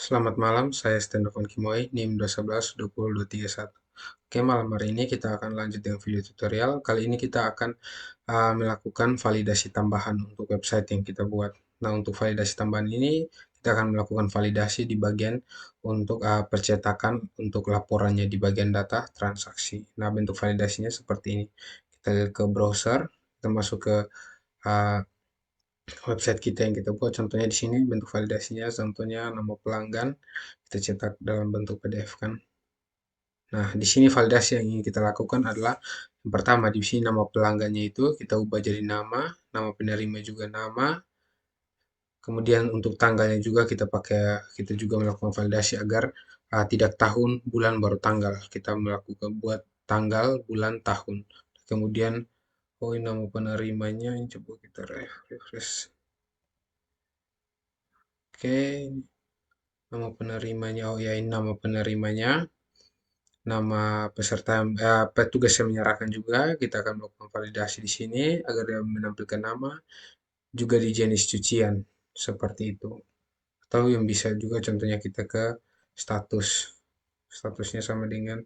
Selamat malam, saya Stenofan Kimoy, NIM 211-20231. Oke, malam hari ini kita akan lanjut dengan video tutorial. Kali ini kita akan melakukan validasi tambahan untuk website yang kita buat. Nah, untuk validasi tambahan ini, kita akan melakukan validasi di bagian untuk percetakan untuk laporannya di bagian data transaksi. Nah, bentuk validasinya seperti ini. Kita lihat ke browser, kita masuk ke uh, website kita yang kita buat. Contohnya di sini bentuk validasinya, contohnya nama pelanggan kita cetak dalam bentuk PDF kan. Nah, di sini validasi yang ingin kita lakukan adalah yang pertama di sini nama pelanggannya itu kita ubah jadi nama penerima juga nama. Kemudian untuk tanggalnya juga kita juga melakukan validasi agar tidak tahun, bulan baru tanggal. Kita melakukan buat tanggal, bulan, tahun. Kemudian oh ini nama penerimanya, coba kita refresh. Oke, nama penerimanya, oh ya ini nama penerimanya, nama petugas yang menyerahkan juga, kita akan melakukan validasi di sini agar dia menampilkan nama, juga di jenis cucian, seperti itu. Atau yang bisa juga contohnya kita ke status, statusnya sama dengan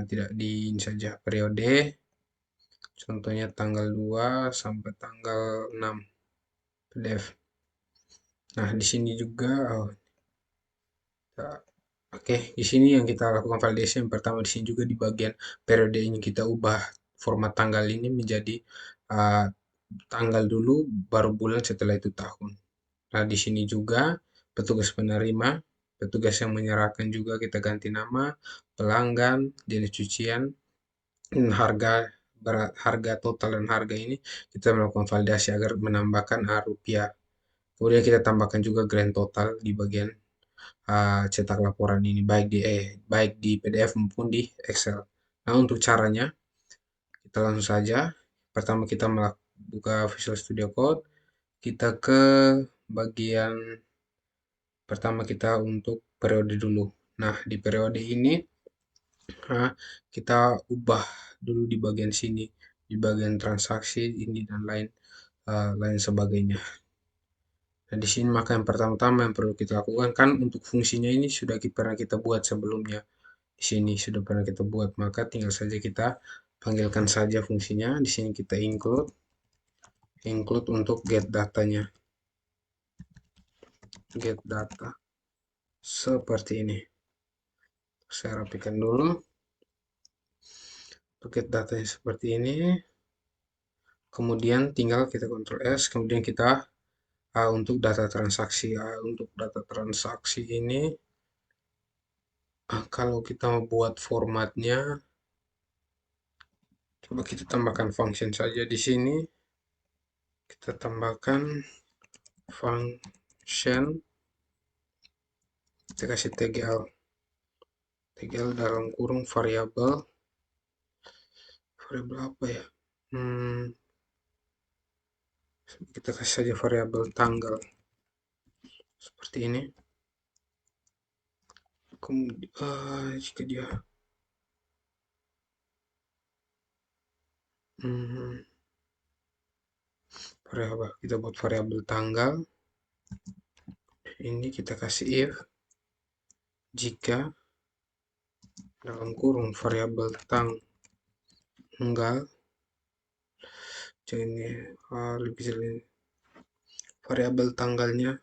tidak di ini saja, periode, contohnya tanggal 2 sampai tanggal 6 PDF. Nah, di sini juga, oh, kita Oke, di sini yang kita lakukan validasi yang pertama di sini juga di bagian periode ini kita ubah format tanggal ini menjadi uh, tanggal dulu baru bulan setelah itu tahun. Nah, di sini juga petugas penerima, petugas yang menyerahkan juga kita ganti nama, pelanggan, jenis cucian, harga harga total dan harga ini kita melakukan validasi agar menambahkan rupiah. Kemudian kita tambahkan juga grand total di bagian cetak laporan ini baik di PDF maupun di Excel. Nah, untuk caranya kita langsung saja. Pertama kita buka Visual Studio Code, kita ke bagian pertama kita untuk periode dulu. Nah, di periode ini kita ubah dulu di bagian sini, di bagian transaksi ini dan lain sebagainya. Nah, di sini maka yang pertama-tama yang perlu kita lakukan kan untuk fungsinya ini sudah pernah kita buat sebelumnya. Di sini sudah pernah kita buat, maka tinggal saja kita panggilkan saja fungsinya. Di sini kita include untuk get datanya, get data seperti ini. Saya rapikan dulu. Untuk get datanya seperti ini. Kemudian tinggal kita Ctrl S, kemudian kita untuk data transaksi. Untuk data transaksi ini, kalau kita mau buat formatnya, coba kita tambahkan function saja di sini. Kita tambahkan function, kita kasih tgl dalam kurung variabel apa ya, kita kasih saja variabel tanggal seperti ini. Kemudian jika dia variabel, kita buat variabel tanggal ini, kita kasih if jika dalam kurung variabel tanggal, ini lebih sering variabel tanggalnya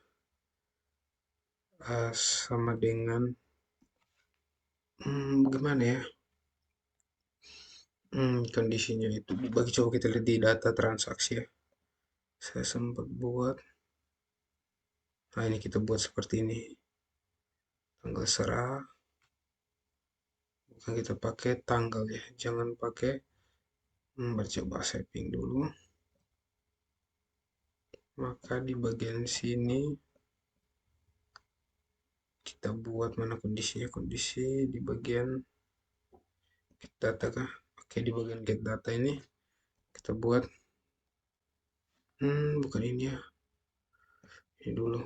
sama dengan gimana ya, kondisinya itu bagi coba kita lihat di data transaksi ya, saya sempat buat. Nah, ini kita buat seperti ini, tanggal serah, bukan kita pakai tanggal ya, jangan pakai coba saya ping dulu. Maka di bagian sini kita buat mana kondisinya, kondisi di bagian get data kah? Oke, di bagian get data ini kita buat bukan ini ya, ini dulu,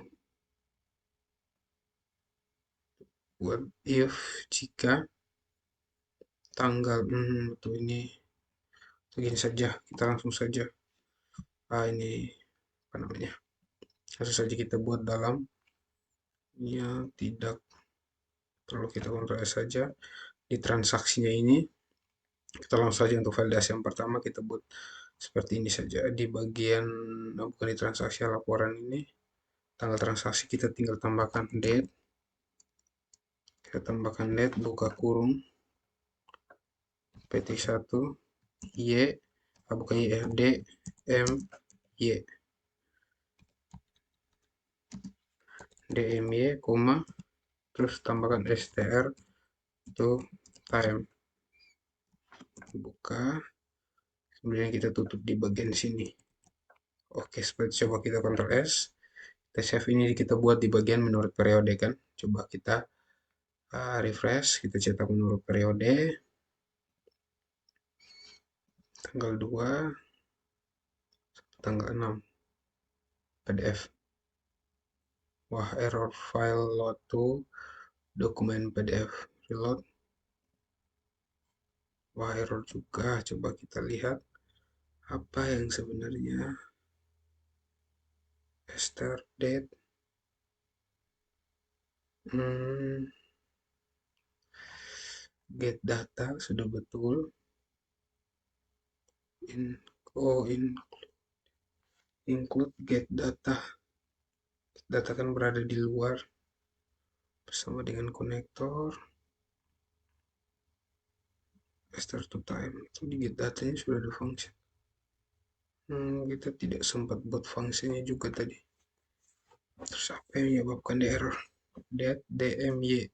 buat if jika tanggal betul ini, begini saja kita langsung saja ini apa namanya, langsung saja kita buat dalam Ya, tidak perlu kita kontrol S saja. Di transaksinya ini, kita langsung saja untuk validasi yang pertama kita buat seperti ini saja. Di bagian, bukan di transaksi laporan ini, tanggal transaksi kita tinggal tambahkan date. Kita tambahkan date, buka kurung, PT1, Y, bukan Y, D, M, Y. DMY, koma, terus tambahkan str to time. Buka, kemudian kita tutup di bagian sini. Oke, seperti coba kita Ctrl S. Kita save ini kita buat di bagian menurut periode kan. Coba kita refresh, kita cetak menurut periode tanggal 2, tanggal 6 PDF. Wah, error file load to dokumen PDF reload. Wah, error juga. Coba kita lihat apa yang sebenarnya. Start date. Get data sudah betul. Include get data. Data kan berada di luar bersama dengan konektor. Start to time itu di get datanya sudah ada function. Kita tidak sempat buat fungsinya juga tadi. Terus apa yang menyebabkan error? That dmy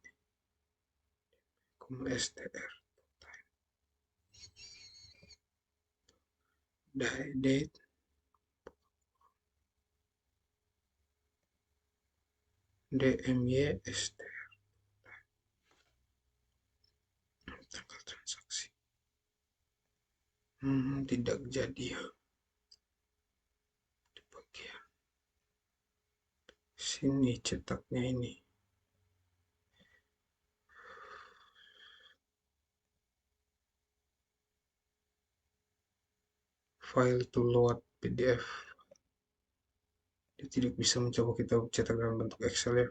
str date dmy str tanggal transaksi. Tidak jadi ya. Di bagian sini cetaknya ini. File to load PDF. Dia tidak bisa mencoba kita cetak dalam bentuk Excel ya.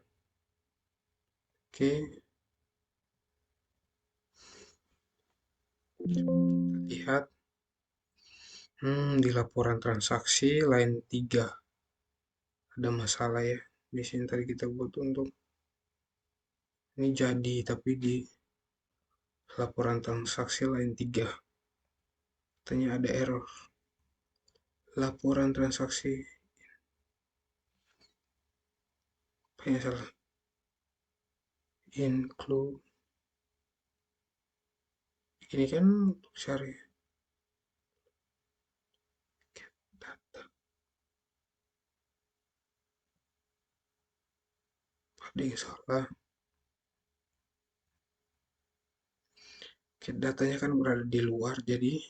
Oke. Lihat. Di laporan transaksi line 3 ada masalah ya. Di sini tadi kita buat untuk ini jadi, tapi di laporan transaksi line 3 katanya ada error. Laporan transaksi apa yang salah? Include ini kan untuk cari data. Ada yang salah. Datanya kan berada di luar, jadi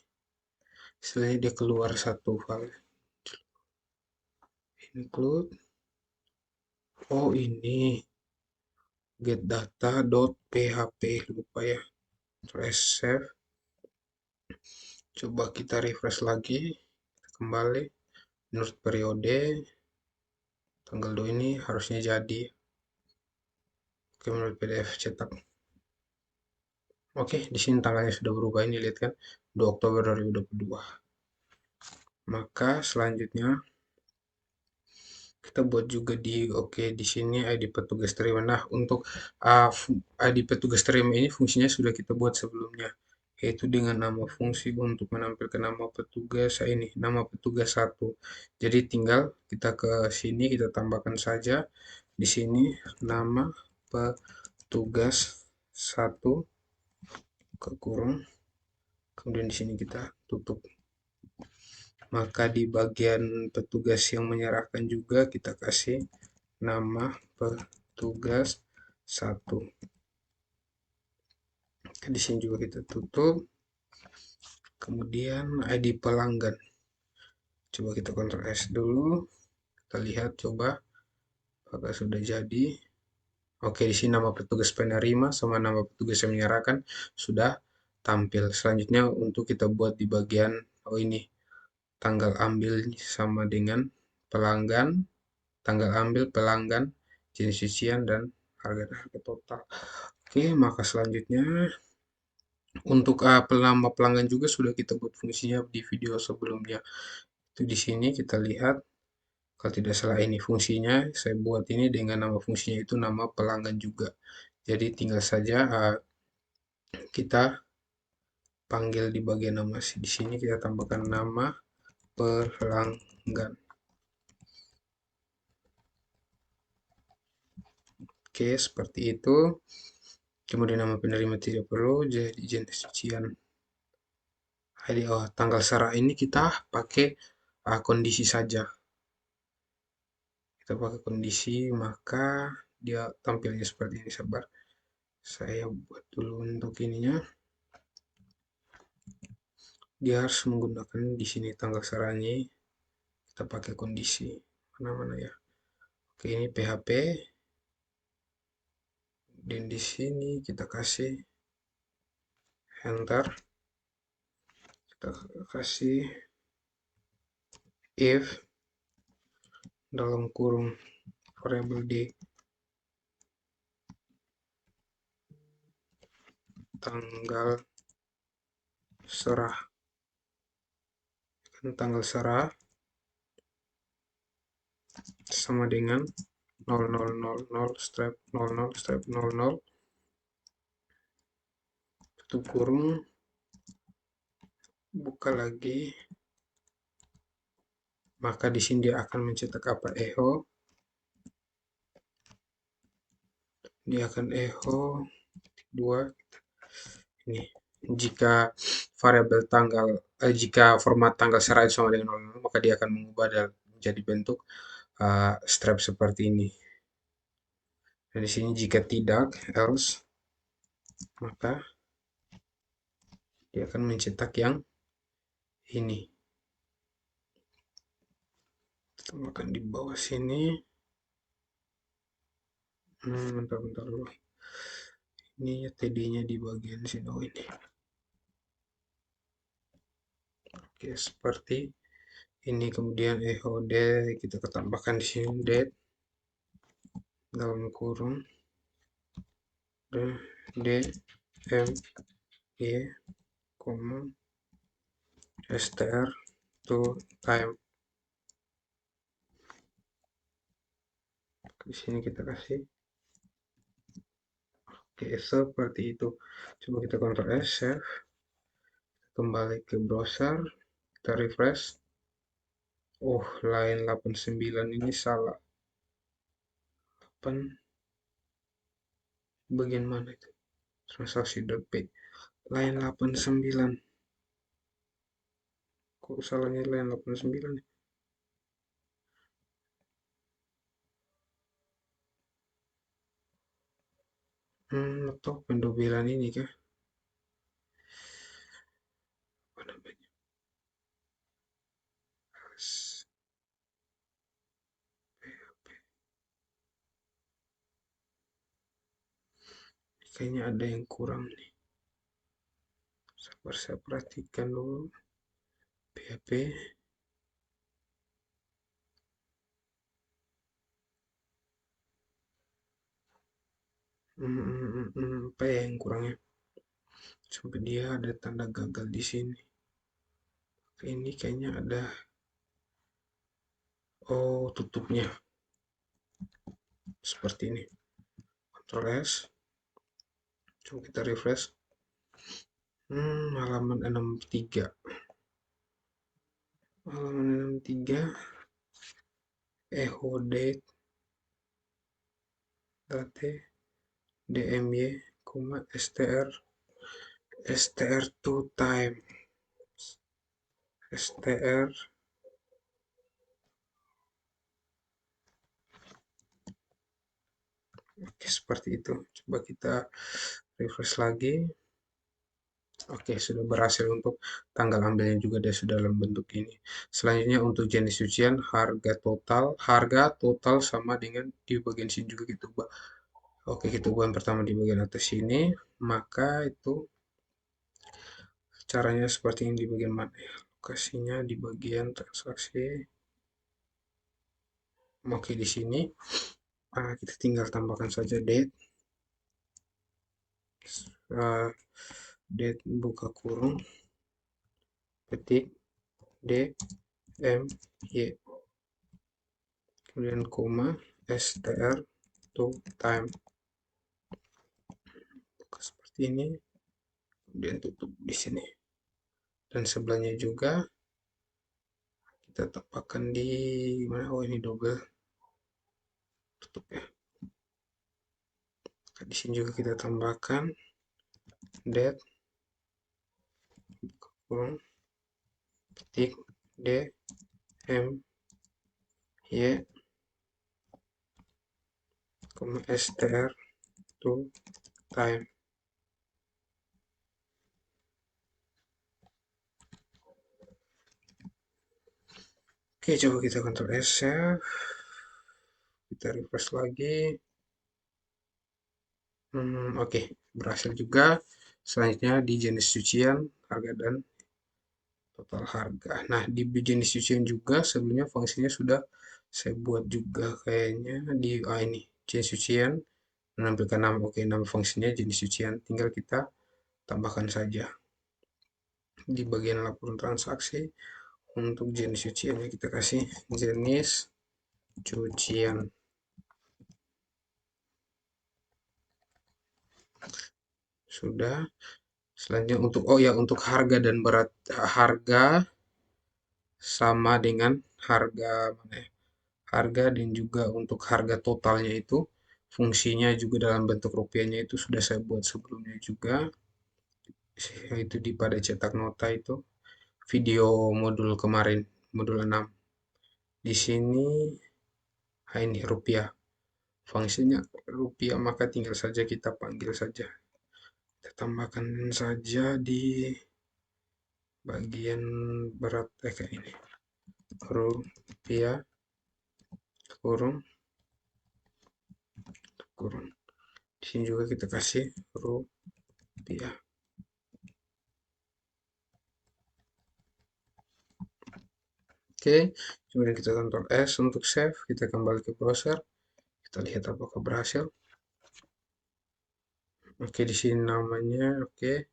istilahnya dia keluar satu file. Include. Oh ini get data.php, lupa ya. Terus save. Coba kita refresh lagi, kembali menurut periode tanggal 2 ini harusnya jadi. Oke, menurut PDF cetak. Oke, di sini tanggalnya sudah berubah, ini lihat kan 2 Oktober 2022. Maka selanjutnya kita buat juga di sini ID petugas terima. Nah, untuk ID petugas terima ini fungsinya sudah kita buat sebelumnya, yaitu dengan nama fungsi untuk menampilkan nama petugas ini, nama petugas 1. Jadi tinggal kita ke sini kita tambahkan saja di sini nama petugas 1 ke kurung, kemudian di sini kita tutup. Maka di bagian petugas yang menyerahkan juga kita kasih nama petugas 1. Di sini juga kita tutup. Kemudian ID pelanggan. Coba kita Ctrl S dulu. Kita lihat coba apakah sudah jadi. Oke, di sini nama petugas penerima sama nama petugas yang menyerahkan sudah tampil. Selanjutnya untuk kita buat di bagian ini tanggal ambil sama dengan pelanggan, tanggal ambil pelanggan jenis cucian, dan harga total. Oke, maka selanjutnya untuk nama pelanggan juga sudah kita buat fungsinya di video sebelumnya. Itu di sini kita lihat, kalau tidak salah ini fungsinya, saya buat ini dengan nama fungsinya itu nama pelanggan juga. Jadi tinggal saja kita panggil di bagian nama, di sini kita tambahkan nama pelanggan. Oke, seperti itu. Kemudian nama penerima tidak perlu, jadi jenis cucian. Jadi tanggal serah ini kita pakai kondisi saja. Kita pakai kondisi, maka dia tampilnya seperti ini. Sabar, saya buat dulu untuk ininya. Dia harus menggunakan di sini tanggal serahnya. Kita pakai kondisi mana-mana ya. Oke, ini PHP. Dan di sini kita kasih enter. Kita kasih if dalam kurung variabel d tanggal serah, tanggal serah sama dengan 0000 strip 00 strip 00 tutup kurung, buka lagi, maka di sini dia akan mencetak apa, echo. Dia akan echo 2 ini. Jika variabel tanggal jika format tanggal serah sama dengan 00, maka dia akan mengubah dan menjadi bentuk strip seperti ini. Dan di sini jika tidak, else, maka dia akan mencetak yang ini. Tambahkan di bawah sini. Bentar dulu. Ini TD-nya di bagian sini. Oh ini. Oke, seperti ini. Kemudian echo date kita tambahkan di sini date dalam kurung d m y, str to time. Di sini kita kasih. Oke, seperti itu. Coba kita Ctrl S, save. Kembali ke browser, kita refresh. Oh, line 89 ini salah. 8 bagian mana itu? Transaksi.p. Line 89. Kok salahnya line 89? Atau pendobelan ini kah? Apa namanya? Kayaknya ada yang kurang nih. Sabar, saya perhatikan dulu. PHP. Apa ya yang kurangnya? Sampai dia ada tanda gagal di sini. Ini kayaknya ada. Oh, tutupnya. Seperti ini. Ctrl S. Coba kita refresh. Halaman 63. Halaman 63. Echo date. Date. DMY, str. str to time. str. Oke, seperti itu. Coba kita refresh lagi. Oke, sudah berhasil untuk tanggal ambilnya juga dia sudah dalam bentuk ini. Selanjutnya untuk jenis cucian, harga total sama dengan di bagian sini juga kita ubah. Oke, kita ubah yang pertama di bagian atas sini, maka itu caranya seperti ini di bagian mana ya? Lokasinya di bagian transaksi. Oke, di sini Kita tinggal tambahkan saja date, uh, date buka kurung, ketik d m y, kemudian koma str to time, buka seperti ini, kemudian tutup di sini, dan sebelahnya juga kita tambahkan di mana. Oh, ini double, tutup ya. Di sini juga kita tambahkan date kurung ketik d m y, str to time. Oke, coba kita Ctrl S save, kita refresh lagi. Oke, berhasil juga. Selanjutnya di jenis cucian, harga dan total harga. Nah, di jenis cucian juga sebelumnya fungsinya sudah saya buat juga kayaknya di ini jenis cucian, menampilkan nama. Oke, nama fungsinya jenis cucian, tinggal kita tambahkan saja di bagian laporan transaksi. Untuk jenis cuciannya kita kasih jenis cucian. Sudah. Selanjutnya untuk untuk harga dan berat, harga sama dengan harga mana ya? Harga dan juga untuk harga totalnya itu fungsinya juga dalam bentuk rupiahnya itu sudah saya buat sebelumnya juga, yaitu di pada cetak nota itu video modul kemarin, modul 6. Di sini ini rupiah. Fungsinya rupiah, maka tinggal saja kita panggil saja. Kita tambahkan saja di bagian berat kayak ini. Rupiah kurung kurung. Di sini juga kita kasih rupiah. Oke, kemudian kita Ctrl S untuk save, kita kembali ke browser, kita lihat apakah berhasil. Oke, di sini namanya, oke.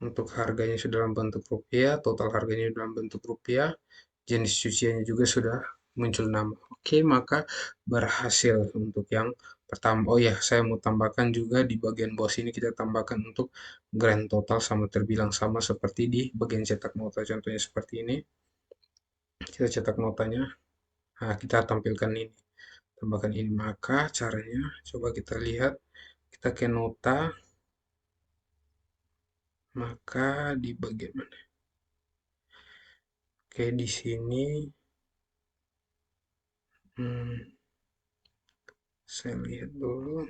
Untuk harganya sudah dalam bentuk rupiah, total harganya dalam bentuk rupiah, jenis cuciannya juga sudah muncul nama. Oke, maka berhasil untuk yang pertama. Oh ya, saya mau tambahkan juga di bagian bawah sini kita tambahkan untuk grand total sama terbilang sama seperti di bagian cetak nota. Contohnya seperti ini. Kita cetak notanya. Nah, kita tampilkan ini. Tambahkan ini. Maka caranya coba kita lihat. Kita ke nota. Maka di bagian mana? Oke, di sini saya lihat dulu.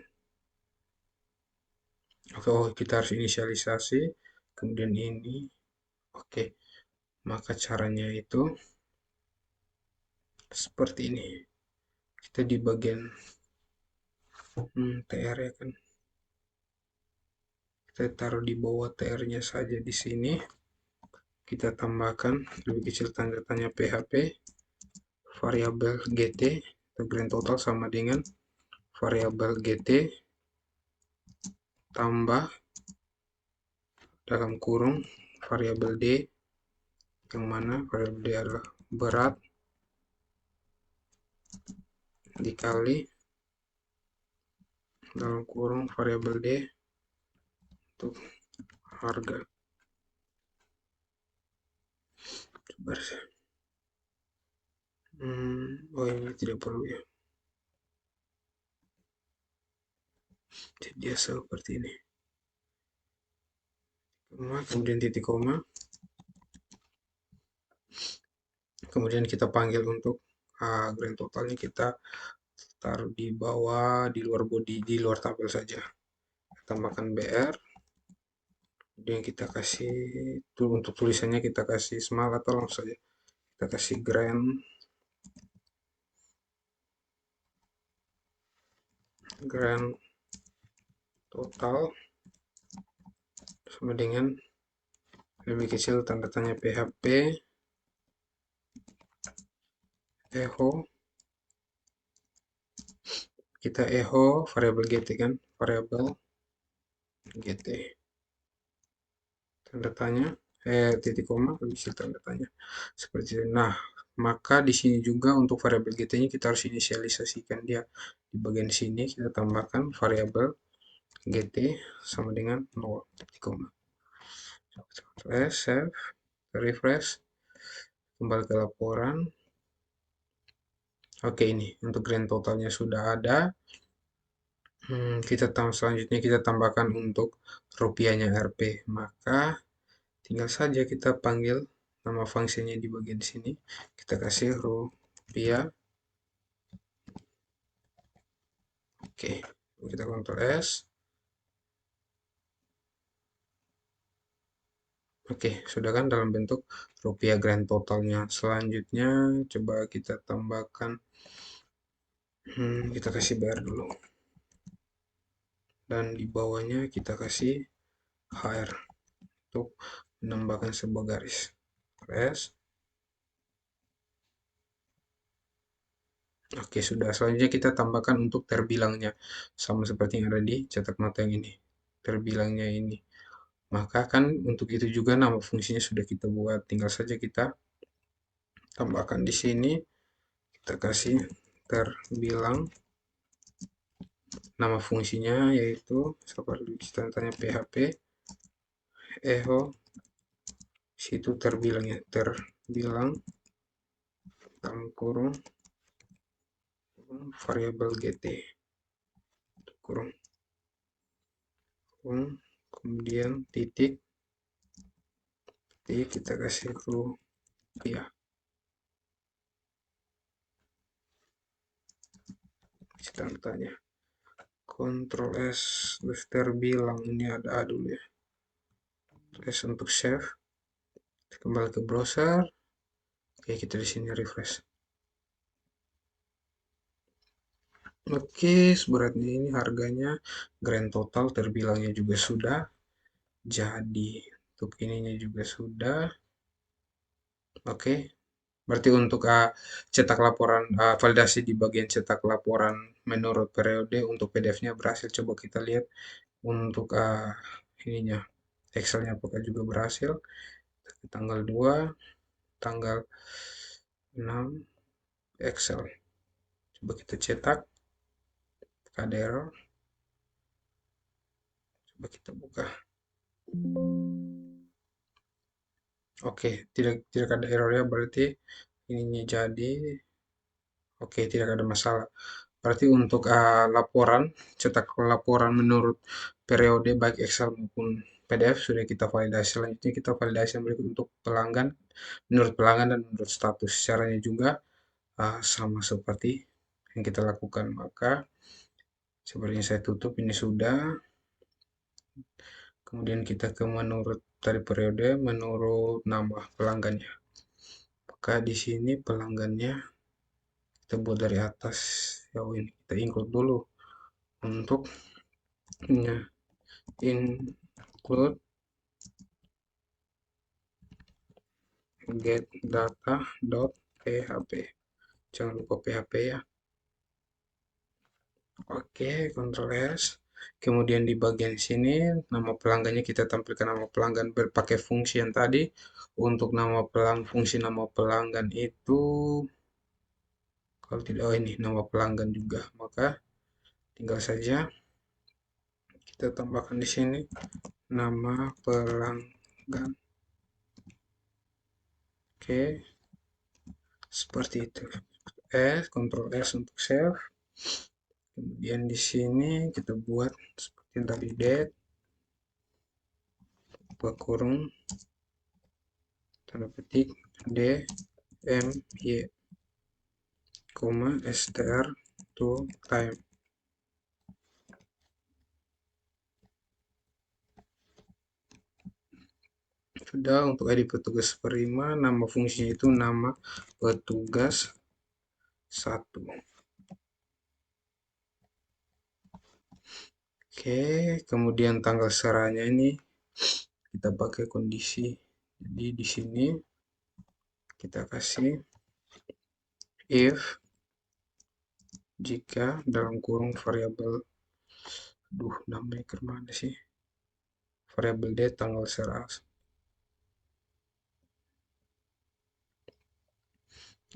Oke, oh kita harus inisialisasi, kemudian ini. Oke, maka caranya itu seperti ini. Kita di bagian TR ya kan. Kita taruh di bawah TR-nya saja di sini. Kita tambahkan lebih kecil tanda tanya PHP, variabel GT, grand total sama dengan variabel GT tambah dalam kurung variabel D, yang mana variabel D adalah berat dikali dalam kurung variabel D untuk harga. Coba oh ini tidak perlu ya. Jadi dia seperti ini. Kemudian titik koma. Kemudian kita panggil untuk grand totalnya, kita taruh di bawah, di luar body, di luar tabel saja. Tambahkan BR. Kemudian kita kasih untuk tulisannya kita kasih small atau langsung saja. Kita kasih grand total sama dengan lebih kecil tanda tanya PHP echo kita echo variabel gt kan, variabel gt tanda tanya, titik koma, habis itu tanda tanya. Seperti itu. Nah, maka di sini juga untuk variabel gt-nya kita harus inisialisasikan dia. Di bagian sini kita tambahkan variabel gt sama dengan 0, titik koma. Save, refresh, kembali ke laporan. Oke, ini untuk grand totalnya sudah ada. Selanjutnya kita tambahkan untuk rupiahnya Rp. Maka tinggal saja kita panggil nama fungsinya di bagian sini. Kita kasih rupiah. Oke, kita Ctrl S. Oke, sudah kan dalam bentuk rupiah grand totalnya. Selanjutnya coba kita tambahkan, kita kasih bayar dulu. Dan di bawahnya kita kasih HR untuk menambahkan sebuah garis. S. Oke, sudah. Selanjutnya kita tambahkan untuk terbilangnya. Sama seperti yang ada di cetak mata yang ini. Terbilangnya ini. Maka kan untuk itu juga nama fungsinya sudah kita buat. Tinggal saja kita tambahkan di sini. Kita kasih terbilang. Nama fungsinya yaitu seperti tanya PHP echo situ terbilangnya. Terbilang dalam kurung variabel gt kurung kemudian titik kita kasih rupiah. Tanya Ctrl S terus terbilang ini ada A dulu ya. S untuk save. Kembali ke browser. Oke, kita di sini refresh. Oke, sebenarnya ini harganya grand total terbilangnya juga sudah jadi. Untuk ininya juga sudah. Oke. Berarti untuk cetak laporan validasi di bagian cetak laporan menurut periode untuk PDF-nya berhasil. Coba kita lihat untuk ininya Excel-nya apakah juga berhasil. Tanggal 2, tanggal 6 Excel. Coba kita cetak. Ada error. Coba kita buka. Oke, tidak ada error ya, berarti ininya jadi. Oke, tidak ada masalah. Berarti untuk laporan, cetak laporan menurut periode baik Excel maupun PDF sudah kita validasi. Selanjutnya kita validasi yang berikut untuk pelanggan, menurut pelanggan dan menurut status. Caranya juga sama seperti yang kita lakukan. Maka sepertinya saya tutup ini sudah. Kemudian kita ke menurut tadi periode, menurut nama pelanggannya. Maka di sini pelanggannya kita buat dari atas. Ya ini kita include dulu untuk include get data.php. Jangan lupa PHP ya. Oke, Ctrl S. Kemudian di bagian sini nama pelanggannya kita tampilkan nama pelanggan berpakai fungsi yang tadi. Untuk nama fungsi nama pelanggan itu kalau tidak, oh ini nama pelanggan juga. Maka tinggal saja kita tambahkan di sini nama pelanggan. Oke, seperti itu. Ctrl S untuk save. Kemudian di sini kita buat seperti tadi date, buka kurung, tanda petik d m y, str to time. Sudah untuk ID petugas prima, nama fungsinya itu nama petugas 1. Oke, kemudian tanggal serahnya ini kita pakai kondisi. Jadi di sini kita kasih if jika dalam kurung variabel, namanya kemana sih, variabel D tanggal serah,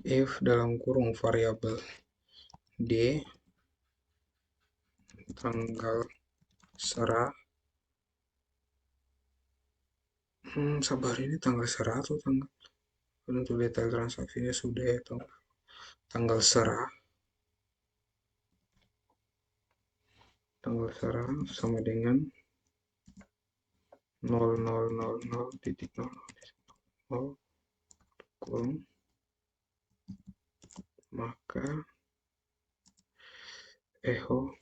if dalam kurung variabel D tanggal serah, sabar, ini tanggal serah atau tanggal, untuk detail transaksinya sudah ya, tanggal serah, sama dengan 0000.00 kurung, maka echo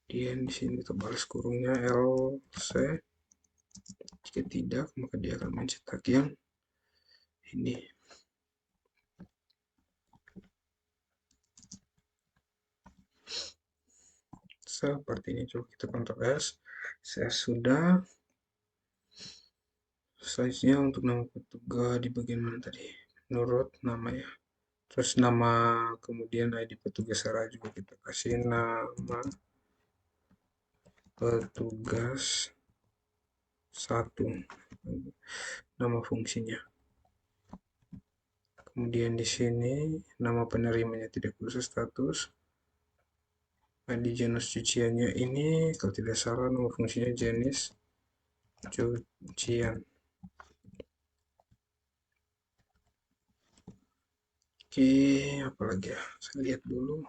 kemudian di sini kita balas kurungnya LC, jika tidak maka dia akan mencetak yang ini. Seperti ini, coba kita Ctrl S. Saya sudah. Size-nya untuk nama petugas di bagian mana tadi? Menurut nama ya. Terus nama, kemudian ID petugas serah juga kita kasih nama petugas 1, nama fungsinya. Kemudian di sini nama penerimanya tidak khusus, status, ID jenis cuciannya ini kalau tidak salah nama fungsinya jenis cucian. Oke, apalagi ya, saya lihat dulu.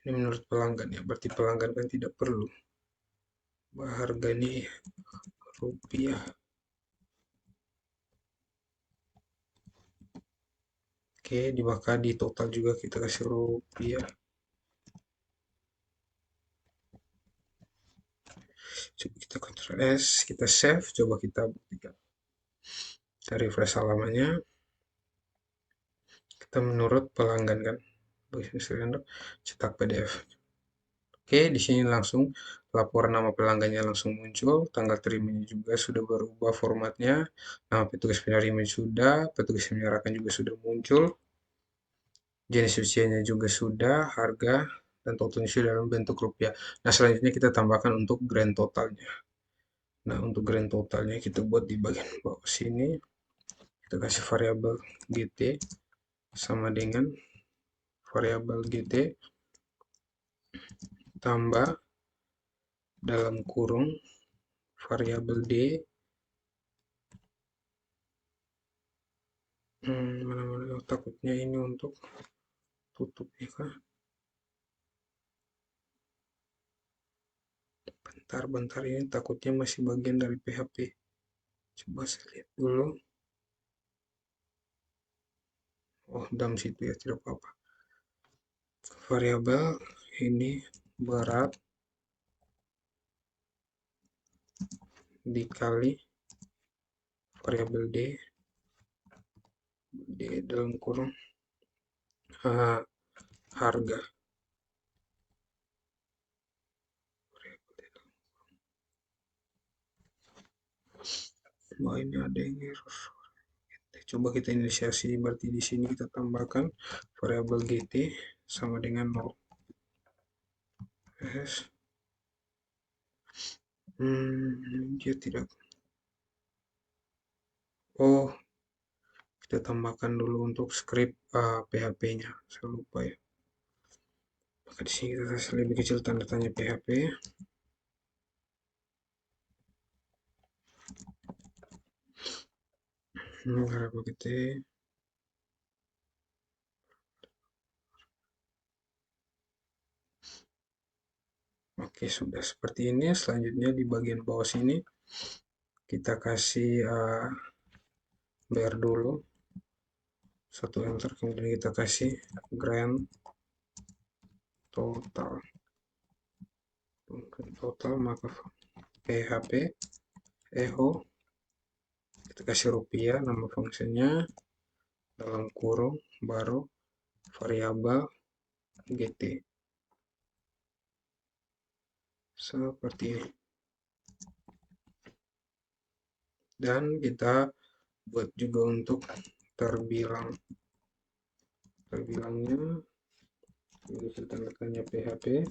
Ini menurut pelanggan ya, berarti pelanggan kan tidak perlu. Harga ini rupiah. Oke, maka di total juga kita kasih rupiah. Coba kita Ctrl S, kita save, coba kita buktikan. Kita refresh halamannya. Kita menurut pelanggan kan, cetak PDF. Oke, di sini langsung laporan nama pelanggannya langsung muncul, tanggal terimanya juga sudah berubah formatnya, nama petugas penerima sudah, petugas yang menyerahkan juga sudah muncul, jenis usianya juga sudah, harga, dan totalnya sudah dalam bentuk rupiah. Nah, selanjutnya kita tambahkan untuk grand totalnya. Nah, untuk grand totalnya kita buat di bagian bawah sini, kita kasih variabel GT sama dengan variabel GT tambah dalam kurung variabel D, mana-mana, takutnya ini untuk tutup ya kah? Bentar ini takutnya masih bagian dari PHP. Coba saya lihat dulu. Oh, dalam situ ya, tidak apa-apa. Variabel ini berat dikali variabel D dalam kurung harga. Wah, ini ada yang error. Coba kita inisiasi, berarti di sini kita tambahkan variabel GT sama dengan 0. Yes. Dia tidak. Oh, kita tambahkan dulu untuk script PHP-nya. Saya lupa ya. Maka di sini kita kasih lebih kecil tanda tanya PHP. Berapa kita? Oke, sudah seperti ini. Selanjutnya di bagian bawah sini kita kasih bayar dulu, 1 enter, kemudian kita kasih grand total, maka PHP echo kita kasih rupiah, nama fungsinya dalam kurung baru variabel GT. seperti ini. Dan kita buat juga untuk terbilangnya, bisa tanda tanya PHP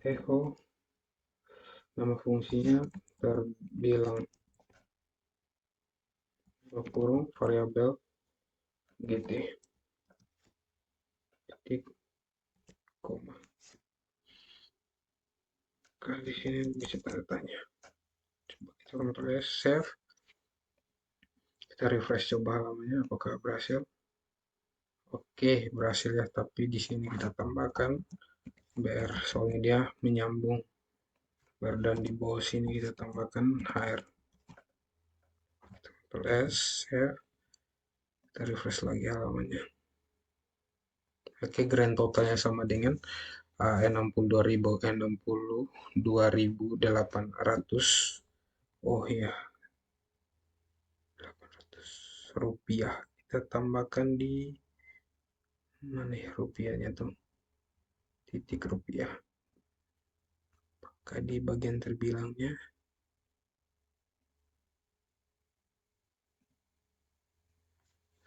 echo, nama fungsinya terbilang, kurung variabel gt, titik, koma. Nah, di sini bisa tanda tanya. Coba kita Ctrl S, save. Kita refresh coba halamannya apakah berhasil. Oke, berhasil ya, tapi di sini kita tambahkan BR soalnya dia menyambung BR, dan di bawah sini kita tambahkan HR. Ctrl S, save. Kita refresh lagi halamannya. Oke, grand totalnya sama dengan 62.800. Oh iya, 800 rupiah. Kita tambahkan di mana ya rupiahnya tuh, titik rupiah. Apakah di bagian terbilangnya?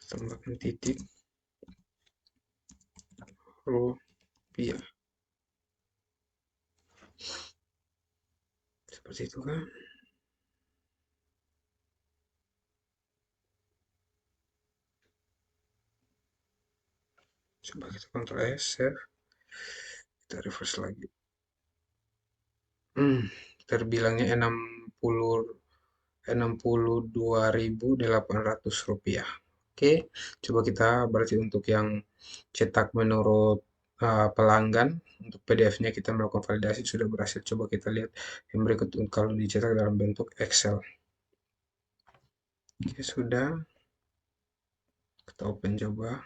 Tambahkan titik rupiah. Seperti itu kan? Coba kita Ctrl S, save. Kita refresh lagi. Terbilangnya 62.800 rupiah. Oke, coba kita berarti untuk yang cetak menurut pelanggan, untuk PDF-nya kita melakukan validasi sudah berhasil. Coba kita lihat yang berikut kalau dicetak dalam bentuk Excel. Oke, sudah. Kita open coba.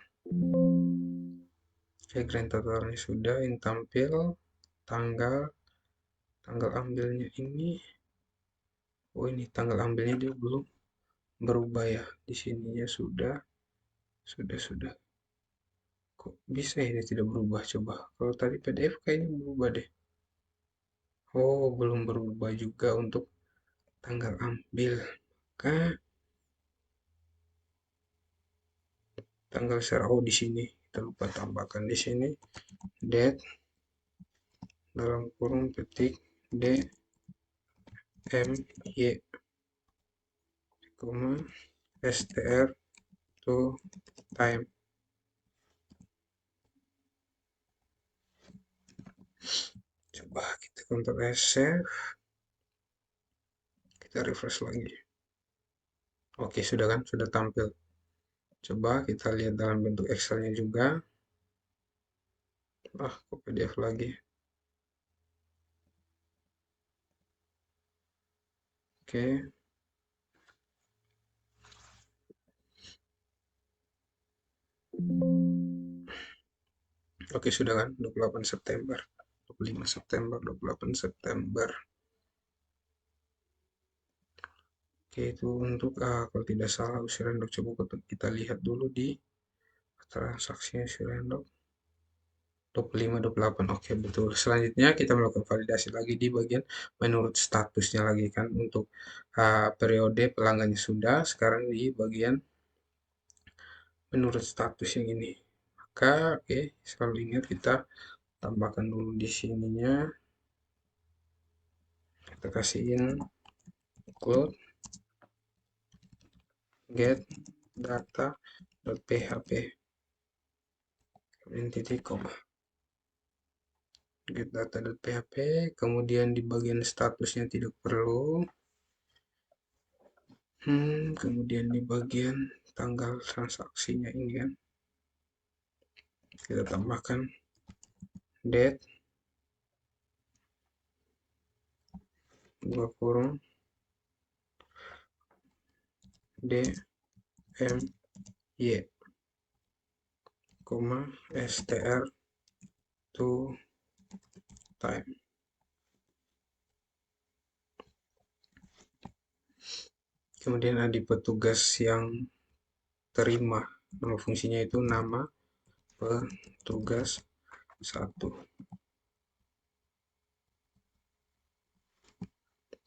Oke, grand totalnya sudah, yang tampil tanggal ambilnya ini. Oh, ini tanggal ambilnya dia belum berubah ya. Di sininya sudah. Kok bisa ini tidak berubah? Coba. Kalau tadi PDF kayaknya berubah deh. Oh, belum berubah juga untuk tanggal ambil. Kah? Tanggal share. Oh, di sini. Kita lupa tambahkan di sini. Date dalam kurung petik D M Y, str to time. Coba kita Ctrl S, save. Kita refresh lagi. Oke, sudah kan? Sudah tampil. Coba kita lihat dalam bentuk Excel-nya juga. Kok PDF lagi. Oke. Oke, sudah kan? 28 September. 25 September, 28 September. Oke, itu untuk kalau tidak salah Usirendok. Coba kita lihat dulu di transaksinya Usirendok. 25, 28. Oke, betul. Selanjutnya kita melakukan validasi lagi di bagian menurut statusnya lagi kan, untuk periode pelanggannya sudah. Sekarang di bagian menurut status yang ini. Maka oke, selalu ingat kita tambahkan dulu di sininya. Kita kasihin cloud get data.php, kemudian titik koma, get data.php. Kemudian di bagian statusnya tidak perlu. Kemudian di bagian tanggal transaksinya ini kan, kita tambahkan date dua kurung D M Y, str to time. Kemudian ada petugas yang terima, nama fungsinya itu nama petugas 1.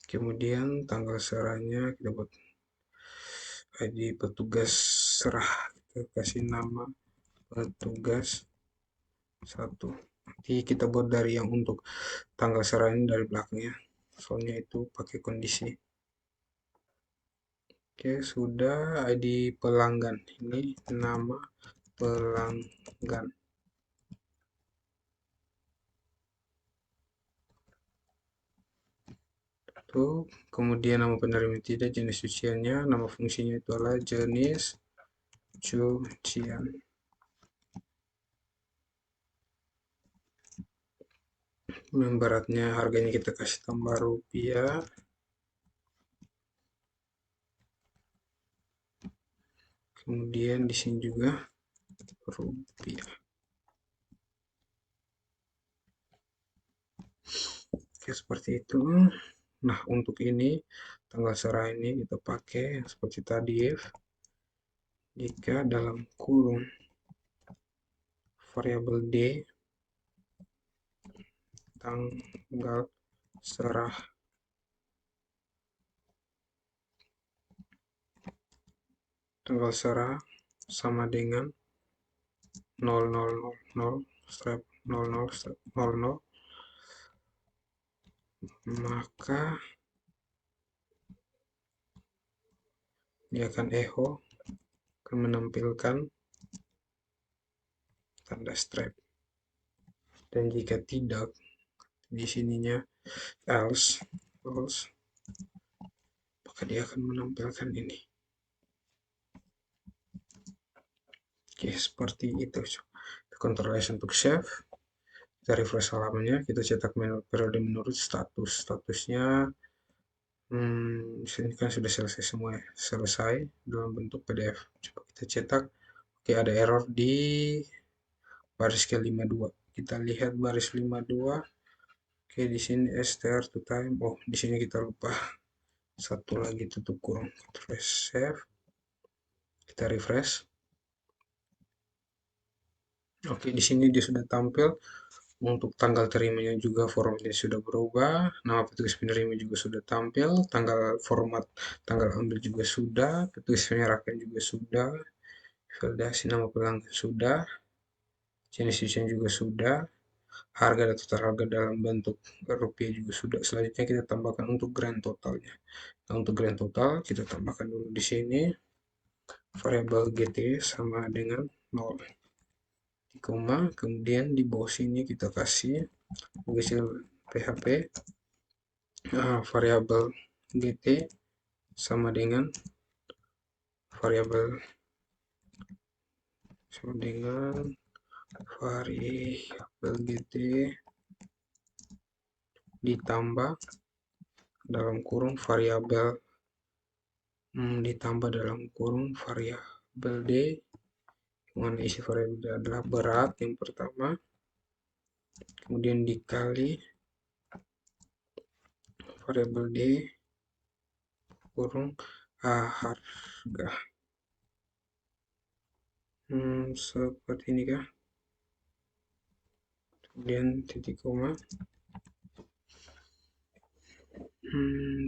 Kemudian tanggal serahnya kita buat ID petugas serah, kita kasih nama petugas 1. Nanti kita buat dari yang untuk tanggal serah ini dari belakangnya, soalnya itu pakai kondisi. Oke, sudah. ID pelanggan ini nama pelanggan. Tuh, kemudian nama penerima tidak, jenis cuciannya, nama fungsinya itu adalah jenis cucian. Beratnya harganya kita kasih tambah rupiah. Kemudian di sini juga rupiah. Oke, seperti itu. Nah, untuk ini tanggal serah ini kita pakai seperti tadi, if jika dalam kurung variabel d tanggal serah sama dengan 0000 strip 00 strip 00, maka dia akan echo, akan menampilkan tanda strip. Dan jika tidak, di sininya else, maka dia akan menampilkan ini. Oke, seperti itu. Ctrl S untuk save. Kita refresh halamannya, kita cetak periode menurut statusnya. Sini kan sudah selesai semua ya, selesai dalam bentuk PDF. Coba kita cetak. Oke, ada error di baris ke-52. Kita lihat baris 52. Oke, di sini str to time. Oh, di sini kita lupa satu lagi tutup kurung. Ctrl save. Kita refresh. Oke, di sini dia sudah tampil. Untuk tanggal terimanya juga formatnya sudah berubah, nama petugas penerima juga sudah tampil, format tanggal ambil juga sudah, petugas menyerahkan juga sudah, validasi nama pelanggan sudah, jenis cucian juga sudah, harga dan total harga dalam bentuk rupiah juga sudah. Selanjutnya kita tambahkan untuk grand totalnya. Nah, untuk grand total kita tambahkan dulu di sini variabel gt sama dengan 0, koma, kemudian di bawah sini kita kasih hasil php variabel gt sama dengan variabel gt ditambah dalam kurung variabel d, mana isi variabel d adalah berat yang pertama, kemudian dikali variabel d kurung harga. Seperti ini kah? Kemudian titik koma.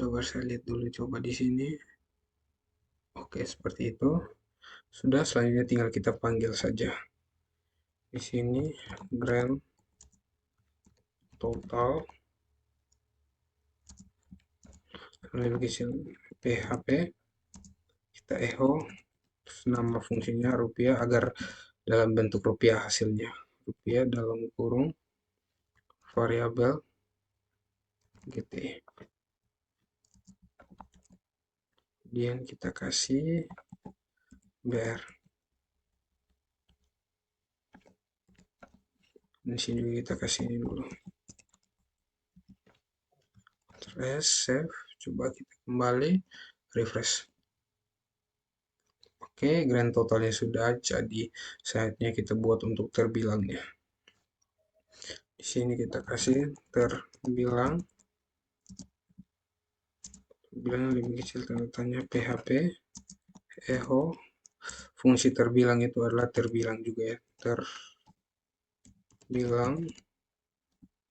Coba saya lihat dulu coba di sini. Oke, seperti itu. Sudah, selanjutnya tinggal kita panggil saja. Di sini grand total lebih kecil php, kita echo, nama fungsinya rupiah agar dalam bentuk rupiah hasilnya. Rupiah dalam kurung variabel gt. Kemudian kita kasih br. Di sini kita kasih ini dulu. Terus save, coba kita kembali refresh. Oke, grand totalnya sudah, jadi saatnya kita buat untuk terbilangnya. Di sini kita kasih terbilang lebih kecil tanda tanya php echo. Fungsi terbilang itu adalah terbilang juga ya, terbilang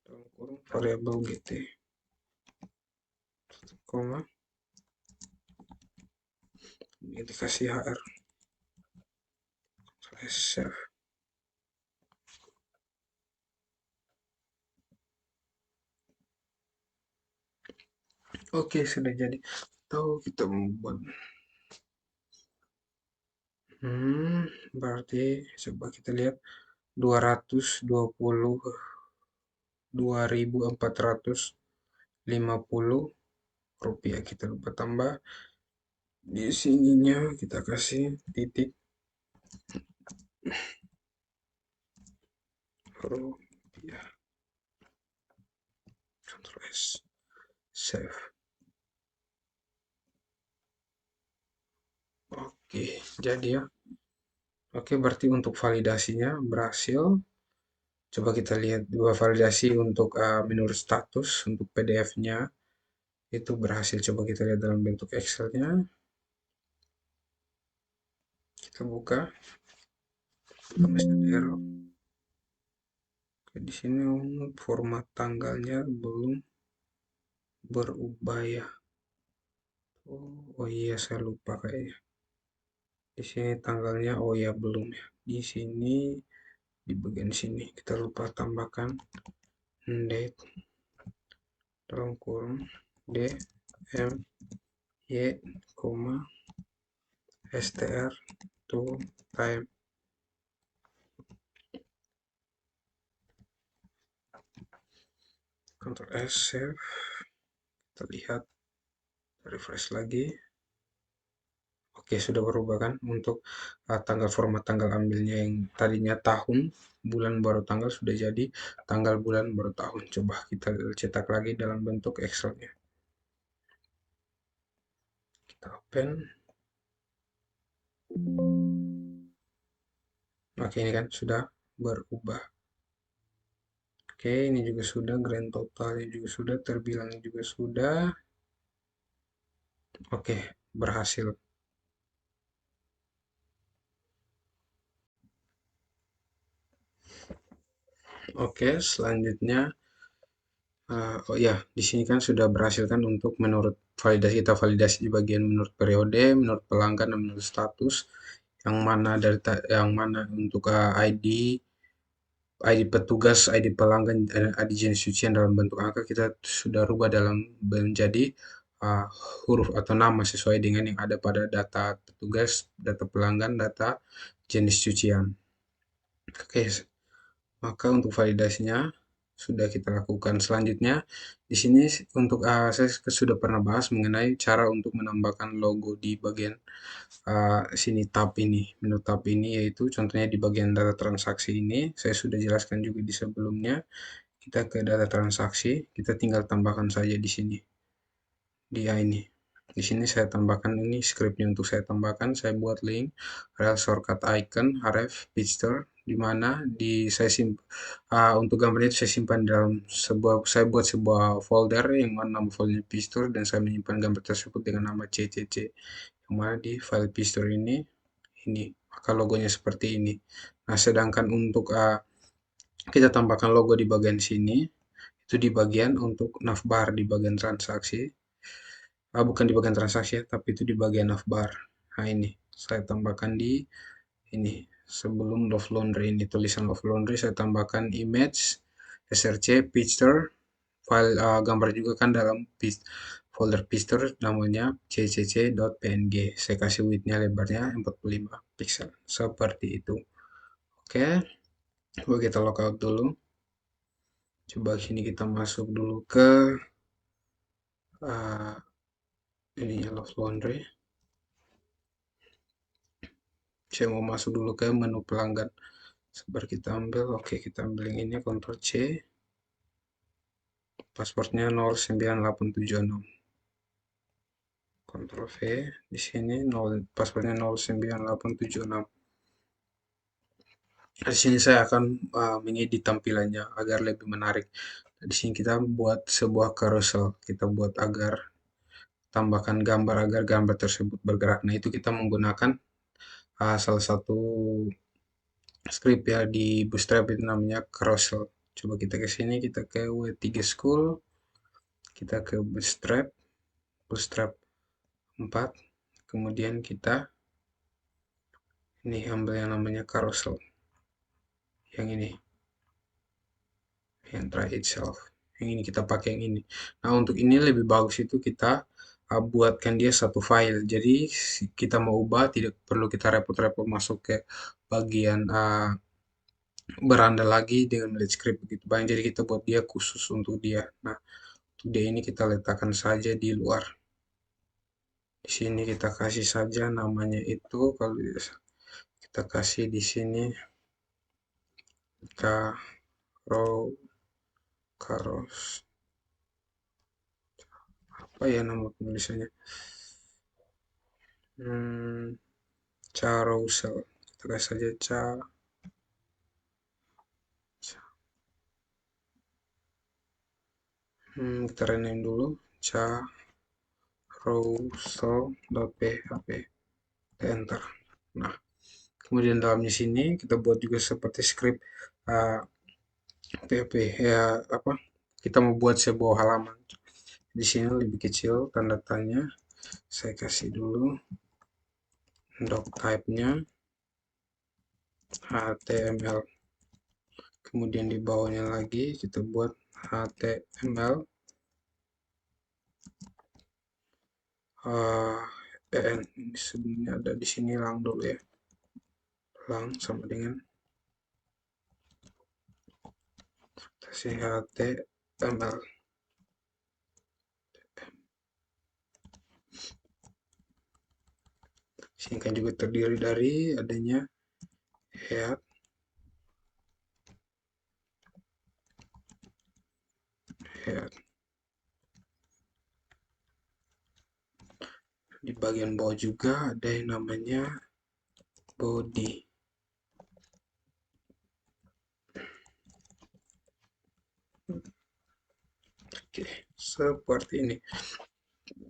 dalam kurung variabel gt. koma, ini dikasih HR, save. Oke, sudah jadi. Atau kita membuat, berarti coba kita lihat 222.450 rupiah, kita lupa tambah di sininya, kita kasih titik rupiah, Ctrl S, save. Oke, jadi ya. Oke, berarti untuk validasinya berhasil. Coba kita lihat dua validasi untuk menurut status untuk PDF-nya itu berhasil. Coba kita lihat dalam bentuk Excel-nya. Kita buka. Masih ada error. Oke, di sini format tanggalnya belum berubah ya. Oh iya, saya lupa kayaknya. Di sini tanggalnya, oh ya belum ya. Di sini di bagian sini kita lupa tambahkan date dalam kurung D M Y, str to time. Ctrl S, save. Kita lihat, refresh lagi. Oke, sudah berubah kan untuk tanggal, format tanggal ambilnya yang tadinya tahun, bulan baru tanggal, sudah jadi tanggal, bulan baru tahun. Coba kita cetak lagi dalam bentuk Excel-nya. Kita open. Oke, ini kan sudah berubah. Oke, ini juga sudah, grand totalnya juga sudah, terbilangnya juga sudah. Oke, berhasil. Oke, selanjutnya, oh ya, di sini kan sudah berhasil kan untuk menurut validasi, kita validasi di bagian menurut periode, menurut pelanggan, dan menurut status. Yang mana dari yang mana untuk ID petugas, ID pelanggan, ID jenis cucian dalam bentuk angka kita sudah rubah dalam menjadi huruf atau nama sesuai dengan yang ada pada data petugas, data pelanggan, data jenis cucian. Oke, maka untuk validasinya sudah kita lakukan. Selanjutnya, di sini untuk saya sudah pernah bahas mengenai cara untuk menambahkan logo di bagian sini, tab ini, menu tab ini, yaitu contohnya di bagian data transaksi ini. Saya sudah jelaskan juga di sebelumnya. Kita ke data transaksi, kita tinggal tambahkan saja di sini. Dia ini. Di sini saya tambahkan ini scriptnya, untuk saya tambahkan, saya buat link rel shortcut icon href picture, di mana saya untuk gambar itu saya simpan dalam saya buat sebuah folder yang mana nama foldernya picture, dan saya menyimpan gambar tersebut dengan nama CCC, yang mana di file picture ini maka logonya seperti ini. Nah, sedangkan untuk kita tambahkan logo di bagian sini, itu di bagian untuk navbar, di bagian transaksi. Bukan di bagian transaksi ya, tapi itu di bagian navbar. Nah, ini saya tambahkan di ini. Sebelum love laundry, ini tulisan love laundry, saya tambahkan image, src, picture, file gambar juga kan dalam folder picture, namanya ccc.png. Saya kasih widthnya, lebarnya 45 pixel. Seperti itu. Oke, coba kita logout dulu. Coba sini kita masuk dulu ke uh, ininya love laundry. Saya mau masuk dulu ke menu pelanggan. Sebar kita ambil, oke, kita ambil yang ini, Ctrl C, pasportnya 09876, Ctrl V, di sini 0, pasportnya 09876. Di sini saya akan mengedit tampilannya agar lebih menarik. Di sini kita buat sebuah carousel, kita buat agar tambahkan gambar agar gambar tersebut bergerak. Nah, itu kita menggunakan salah satu script ya di Bootstrap, itu namanya carousel. Coba kita ke sini, kita ke W3 School, kita ke Bootstrap, bootstrap 4. Kemudian kita ini ambil yang namanya carousel, yang ini, yang try itself, yang ini kita pakai yang ini. Nah, untuk ini lebih bagus itu kita buatkan dia satu file, jadi kita mau ubah tidak perlu kita repot-repot masuk ke bagian beranda lagi dengan melihat script begitu banyak, jadi kita buat dia khusus untuk dia. Nah, untuk dia ini kita letakkan saja di luar. Di sini kita kasih saja namanya itu, kalau kita kasih di sini karo karos, apa ya nama penulisannya, hmm, carousel, kita kasih saja kita rename dulu carousel.php, enter. Nah, kemudian dalamnya sini kita buat juga seperti script uh, PHP ya, apa, kita mau buat sebuah halaman. Di sini lebih kecil tanda tanya, saya kasih dulu doc type-nya HTML. Kemudian di bawahnya lagi kita buat HTML en. Ini sebenarnya ada di sini lang dulu ya, lang sama dengan kasih HTML. Sini kan juga terdiri dari adanya head, head. Di bagian bawah juga ada yang namanya body. Oke, seperti ini.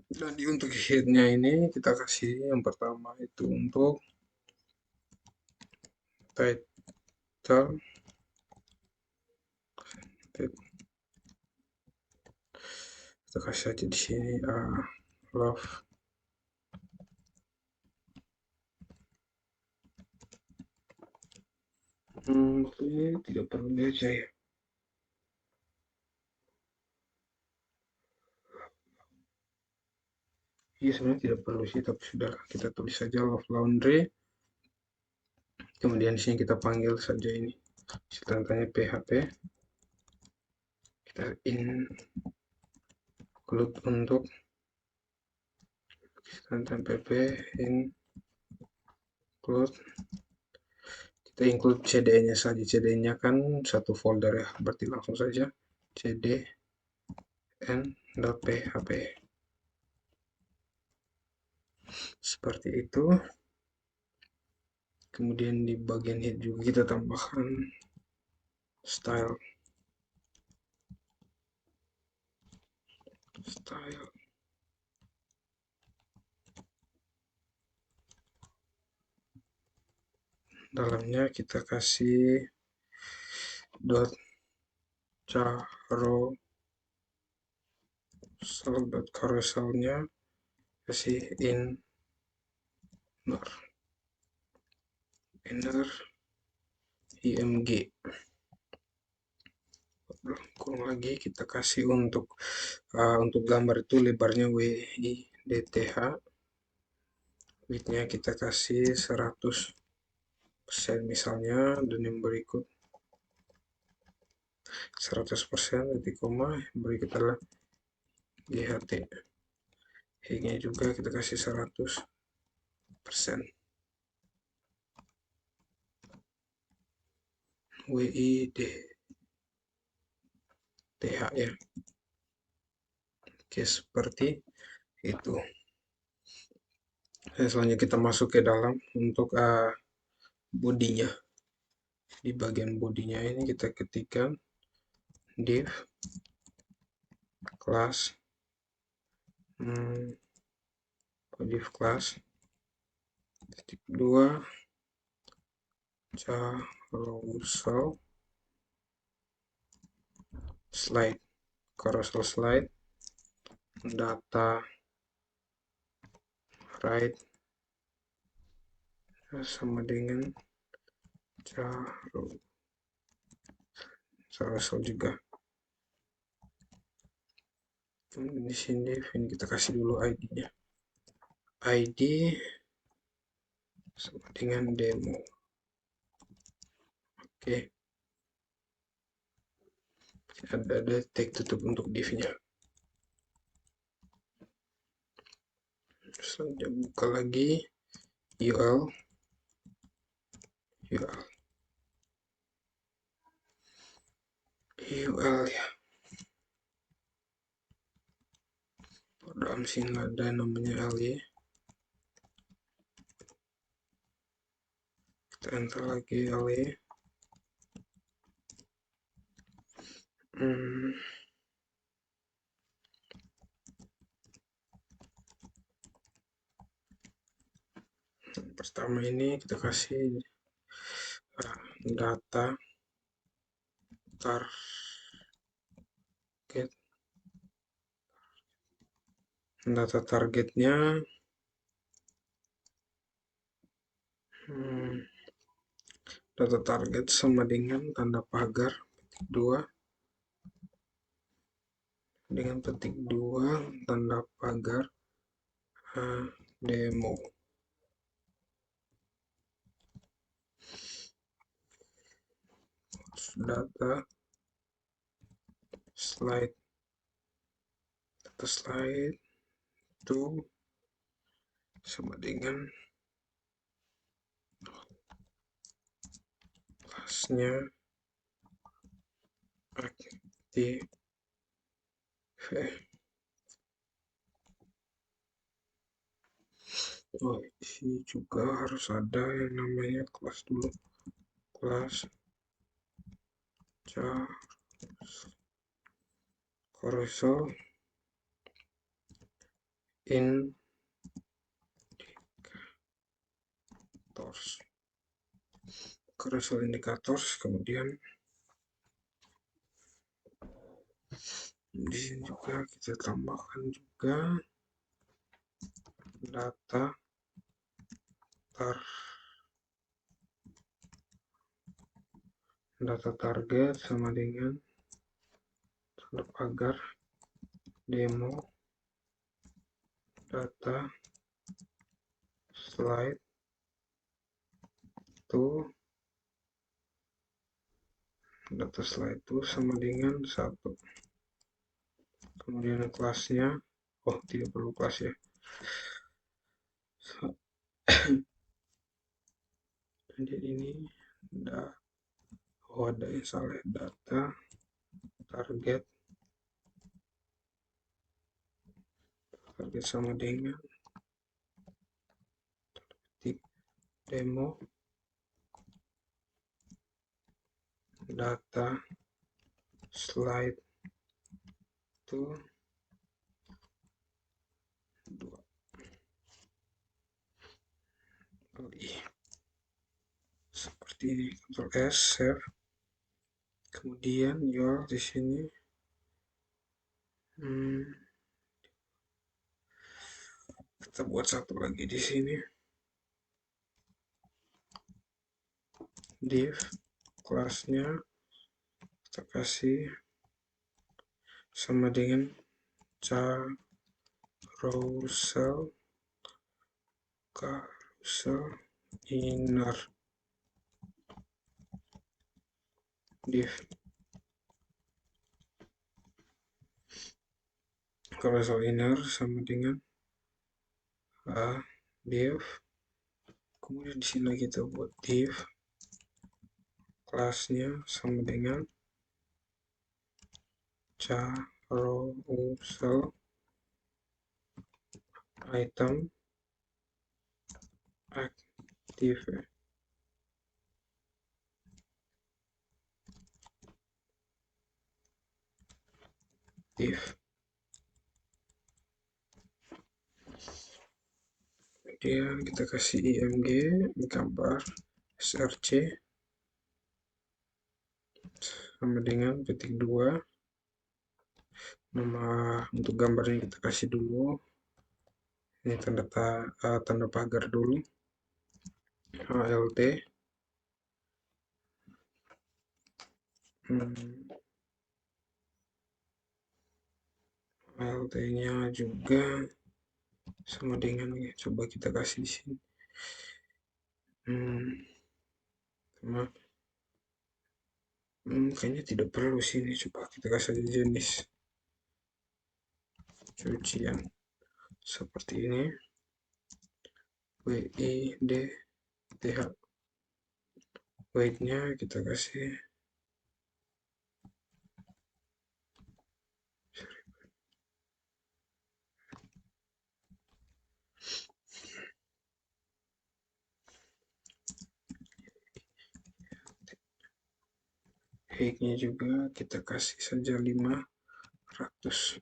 Jadi untuk headnya ini kita kasih yang pertama itu untuk title, kita kasih aja di sini love. Ini tidak perlu baca ya. Iya, sebenarnya tidak perlu sih, tapi sudah kita tulis saja love laundry. Kemudian sini kita panggil saja ini tanya PHP. Kita include untuk tanya PHP include, kita include cd-nya saja. CD-nya kan satu folder ya, berarti langsung saja cdn.php. Seperti itu. Kemudian di bagian head juga kita tambahkan style. Dalamnya kita kasih dot carouselnya kasih inner img. Kurang lagi kita kasih untuk gambar itu lebarnya width, widthnya kita kasih 100% misalnya, dan yang berikut 100%, titik koma, berikut adalah GHT. Height-nya juga kita kasih 100%. WIDTH ya. Oke, seperti itu. Selanjutnya kita masuk ke dalam untuk bodinya. Di bagian bodinya ini kita ketikkan div class, div class titik 2 carousel slide, carousel slide data right sama dengan carousel juga. Di sini kita kasih dulu ID-nya. ID sama dengan demo. Oke. Ada tag tutup untuk div-nya. Selanjutnya buka lagi UL ya. Dalam sini ada namanya ly. Kita enter lagi ly. Pertama ini kita kasih data targetnya data target sama dengan tanda pagar petik 2 tanda pagar demo. Data slide itu sama dengan kelasnya aktif. Di sini juga harus ada yang namanya kelas dulu, kelas carousel indicators. Kemudian di sini juga kita tambahkan juga data target sama dengan tanda pagar demo, data slide itu sama dengan 1. Kemudian kelasnya tidak perlu kelas ya. Jadi ini ada yang salah, data target sama dengan demo, data slide itu 2. Seperti ini, Ctrl S, save. Kemudian di sini kita buat satu lagi di sini, div kelasnya kita kasih sama dengan carousel inner div. Carousel inner sama dengan div. Kemudian di sini kita buat div kelasnya sama dengan carousel item active. Kemudian kita kasih img gambar src sama dengan petik 2. Nama untuk gambarnya kita kasih dulu Ini tanda pagar dulu. ALT. ALT-nya juga sama dengan ya. Coba kita kasih di sini. Sama, kayaknya tidak perlu sini. Coba kita kasih aja jenis cucian seperti ini. WIDTH. Weight-nya kita kasih height-nya juga kita kasih saja 500.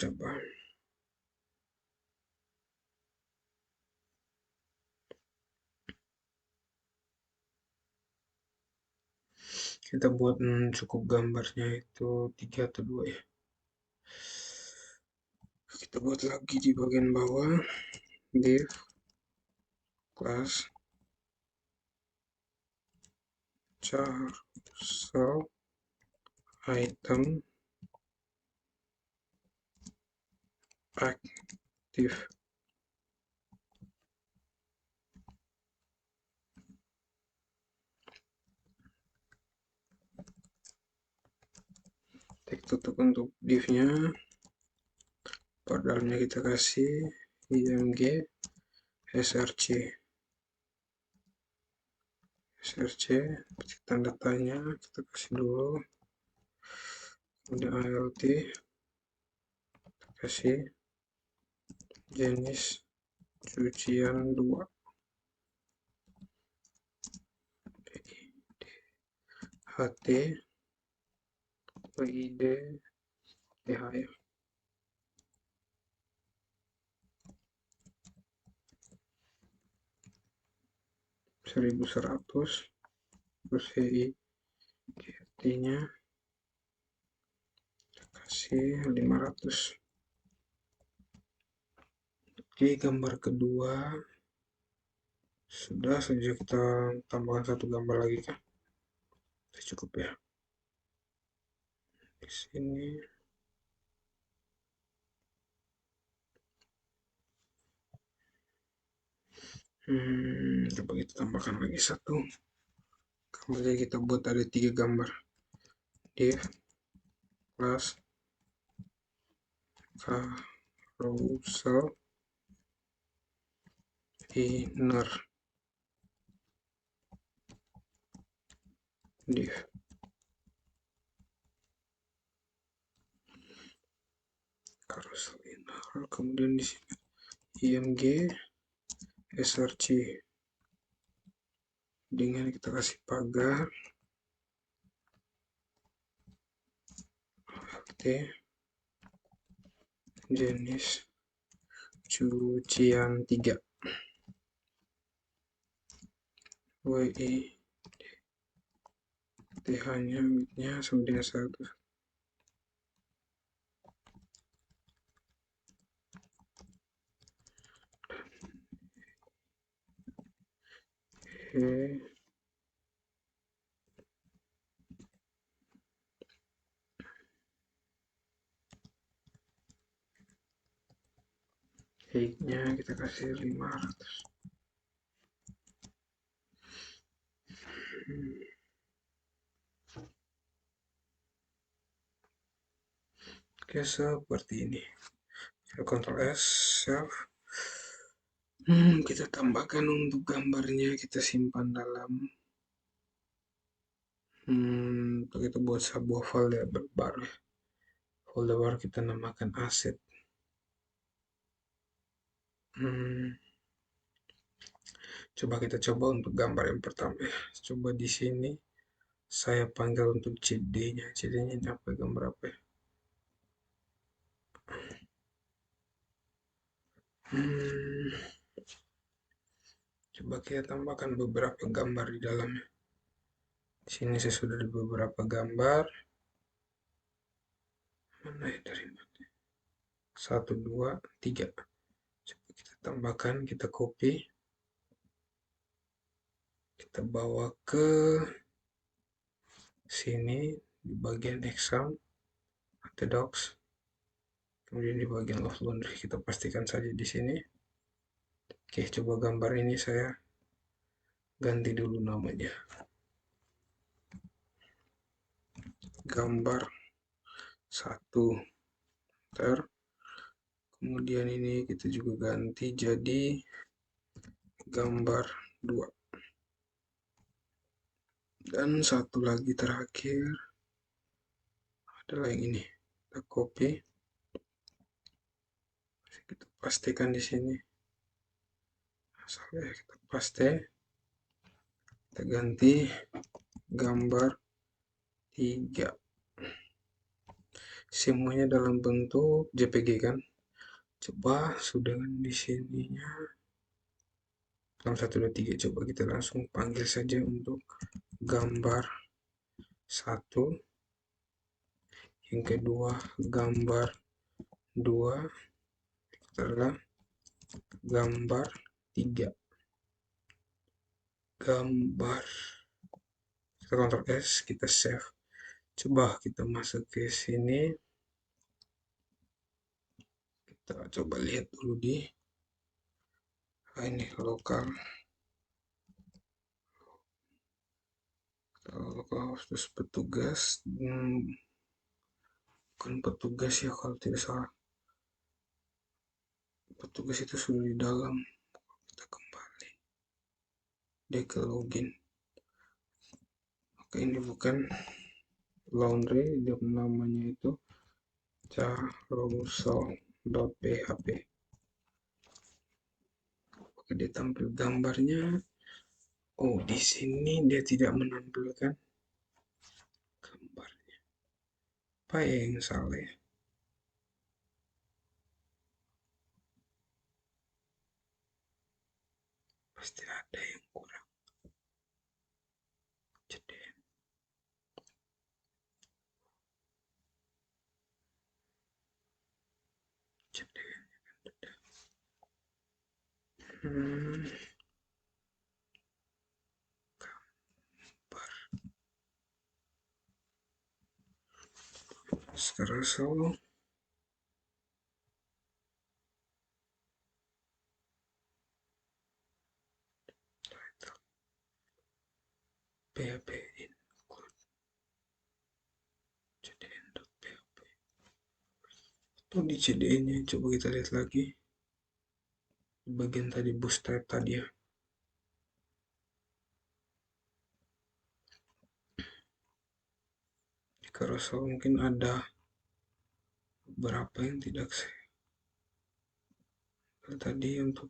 Coba kita buat cukup gambarnya itu 3 atau 2 ya. Kita buat lagi di bagian bawah div class carousel item active. Tag tutup untuk div-nya. Dalamnya kita kasih img src. Tanda tanya kita kasih dulu. Kemudian ALT kita kasih jenis cucian 2. HT WID TH ya. Seribu 1100 terus nya kasih 500. Oke, gambar kedua sudah saja, kita tambahkan satu gambar lagi kan. Cukup ya. Di sini coba kita tambahkan lagi satu. Kemudian kita buat ada 3 gambar. Div class carousel inner div. Carousel inner. Kemudian di sini img src dengan kita kasih pagar jenis cucian 3 WI TH nya width-nya sama dengan 100. Height-nya kita kasih 500. Oke, seperti ini. Ctrl S, save. Kita tambahkan untuk gambarnya, kita simpan dalam kita buat sebuah folder baru. Folder baru kita namakan aset. Coba kita coba untuk gambar yang pertama ya. Coba di sini saya panggil untuk CD-nya. CD-nya ini apa, gambar apa ya? Coba kita tambahkan beberapa gambar di dalamnya. Di sini saya sudah ada beberapa gambar. Mana ya, dari mana? 1, 2, 3. Coba kita tambahkan, kita copy, kita bawa ke sini di bagian exam atau docs. Kemudian di bagian of laundry kita pastikan saja di sini. Oke, coba gambar ini saya ganti dulu namanya. Gambar 1. Ntar kemudian ini kita juga ganti jadi gambar 2. Dan satu lagi terakhir adalah yang ini. Kita copy, kita pastikan di sini. Asalnya kita paste, kita ganti gambar 3. Semuanya dalam bentuk JPG kan. Coba sudah di sininya. 6, 1, 2, 3. Coba kita langsung panggil saja untuk gambar 1. Yang kedua gambar 2 adalah gambar 3. Gambar. Kita Ctrl S, kita save. Coba kita masuk ke sini. Kita coba lihat dulu di ini lokal. Lokal terus petugas. Bukan petugas ya kalau tidak salah. Petugas itu sudah di dalam. Kita kembali. Dia ke login. Oke, ini bukan laundry, dia namanya itu carousel.php. Oke, dia tampil gambarnya. Oh, di sini dia tidak menampilkan gambarnya. Apa yang salah ya? Pasti ada yang kurang. Jadi, hmm, sekarang solo. PHP include cdn.php. Tuh di cdn nya coba kita lihat lagi. Di bagian tadi bootstrap tadi ya. Di carousel mungkin ada beberapa yang tidak saya. Tadi untuk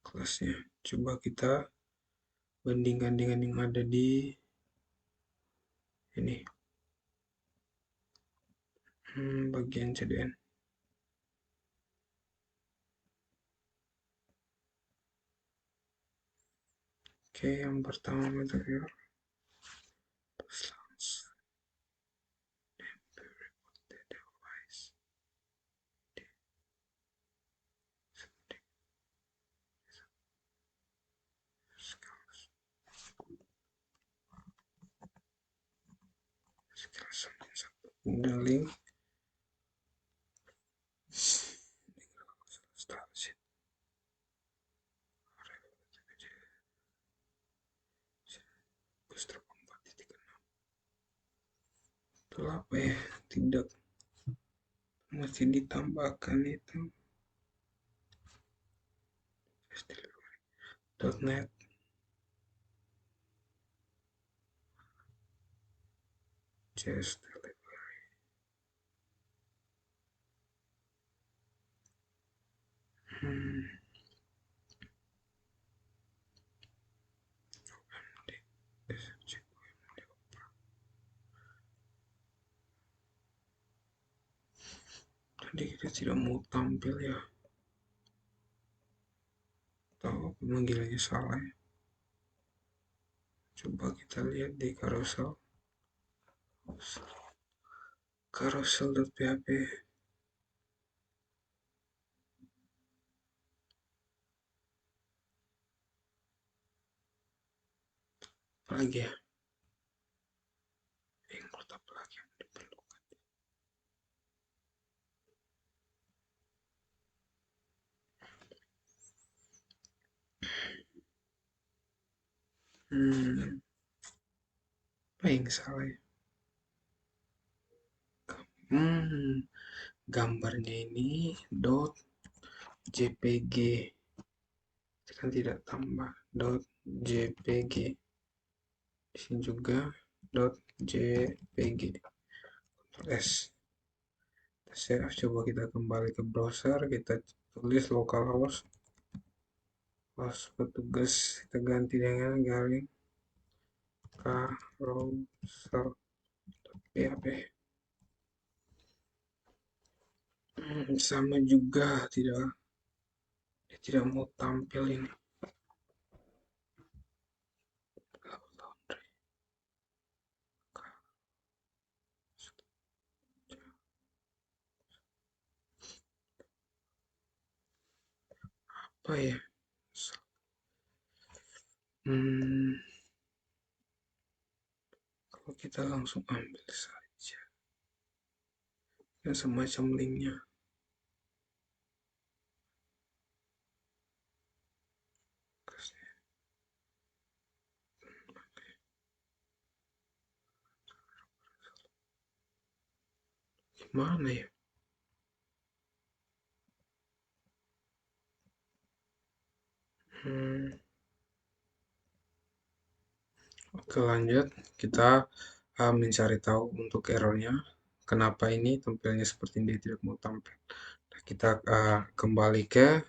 kelasnya. Coba kita bandingkan dengan yang ada di ini. Bagian CDN. Oke, yang pertama material. Kemudian link. Itulah apa ya? Tidak masih ditambahkan itu. .net just delivery. Tadi kita tidak mau tampil ya, atau pemanggilannya salah ya. Coba kita lihat di carousel. carousel.php. Apalagi ya, include apa lagi yang diperlukan. Apa yang salah ya? Gambarnya ini dot jpg, kan tidak tambah dot jpg, di sini juga dot jpg. Ctrl S, save. Coba kita kembali ke browser, kita tulis localhost petugas, kita ganti dengan garing carousel.php. Sama juga, tidak mau tampil ini. Apa ya? Kalau kita langsung ambil saja ya, semacam linknya. Gimana ya? Oke, lanjut. Kita mencari tahu untuk errornya. Kenapa ini tampilnya seperti ini, dia tidak mau tampil. Nah, kita kembali ke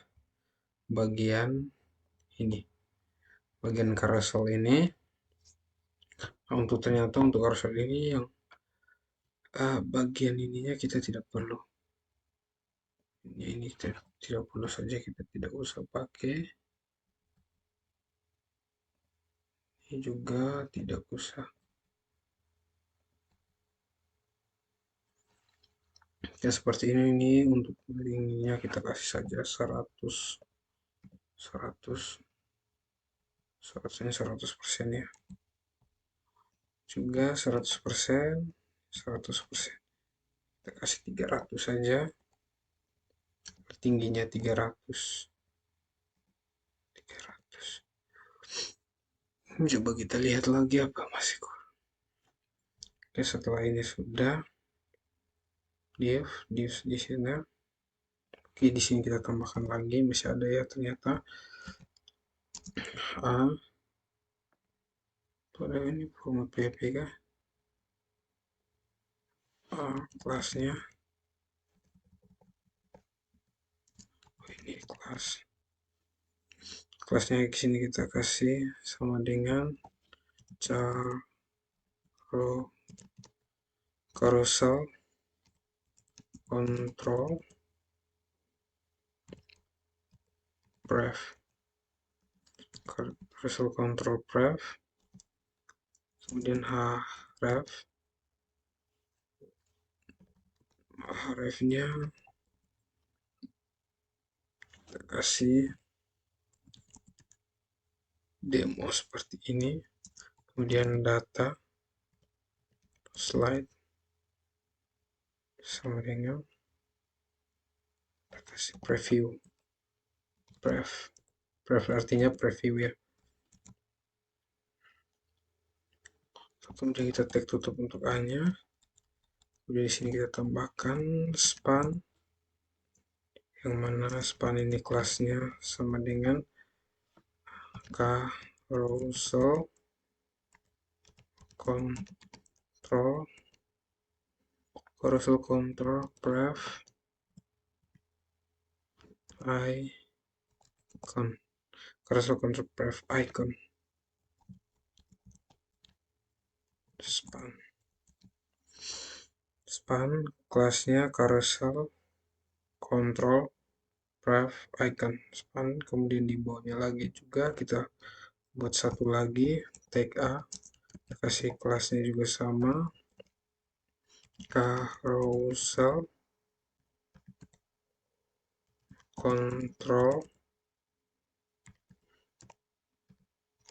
bagian ini, bagian carousel ini. Nah, untuk carousel ini yang bagian ininya kita tidak perlu. Ini tidak perlu saja, kita tidak usah pakai. Ini juga tidak usah. Ya seperti ini untuk linknya kita kasih saja 100 100% ya, juga 100%. Kita kasih 300 saja, tingginya 300. Coba kita lihat lagi apa masih kurang. Oke, setelah ini sudah div di sini. Oke, di sini kita tambahkan lagi, masih ada ya ternyata. Ada ini format PHP kah? Kelasnya. Ini kelasnya di sini kita kasih sama dengan carousel control pref, carousel control pref, kemudian hrefnya kita kasih demo seperti ini, kemudian data slide sama dengan kita kasih preview. Pref artinya preview ya. Kemudian kita tag tutup untuk A-nya. Kemudian di sini kita tambahkan span, yang mana span ini kelasnya sama dengan carousel control pref icon, carousel control pref icon span kelasnya carousel control pref icon span. Kemudian di bawahnya lagi juga kita buat satu lagi tag A, kita kasih kelasnya juga sama carousel control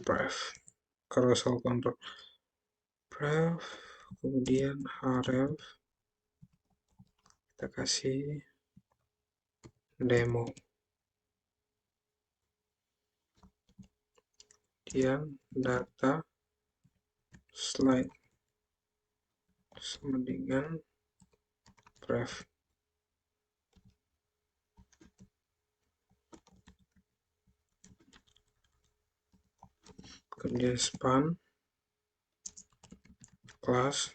path, carousel control path, kemudian href kita kasih demo, kemudian data slide sama dengan path, kemudian span class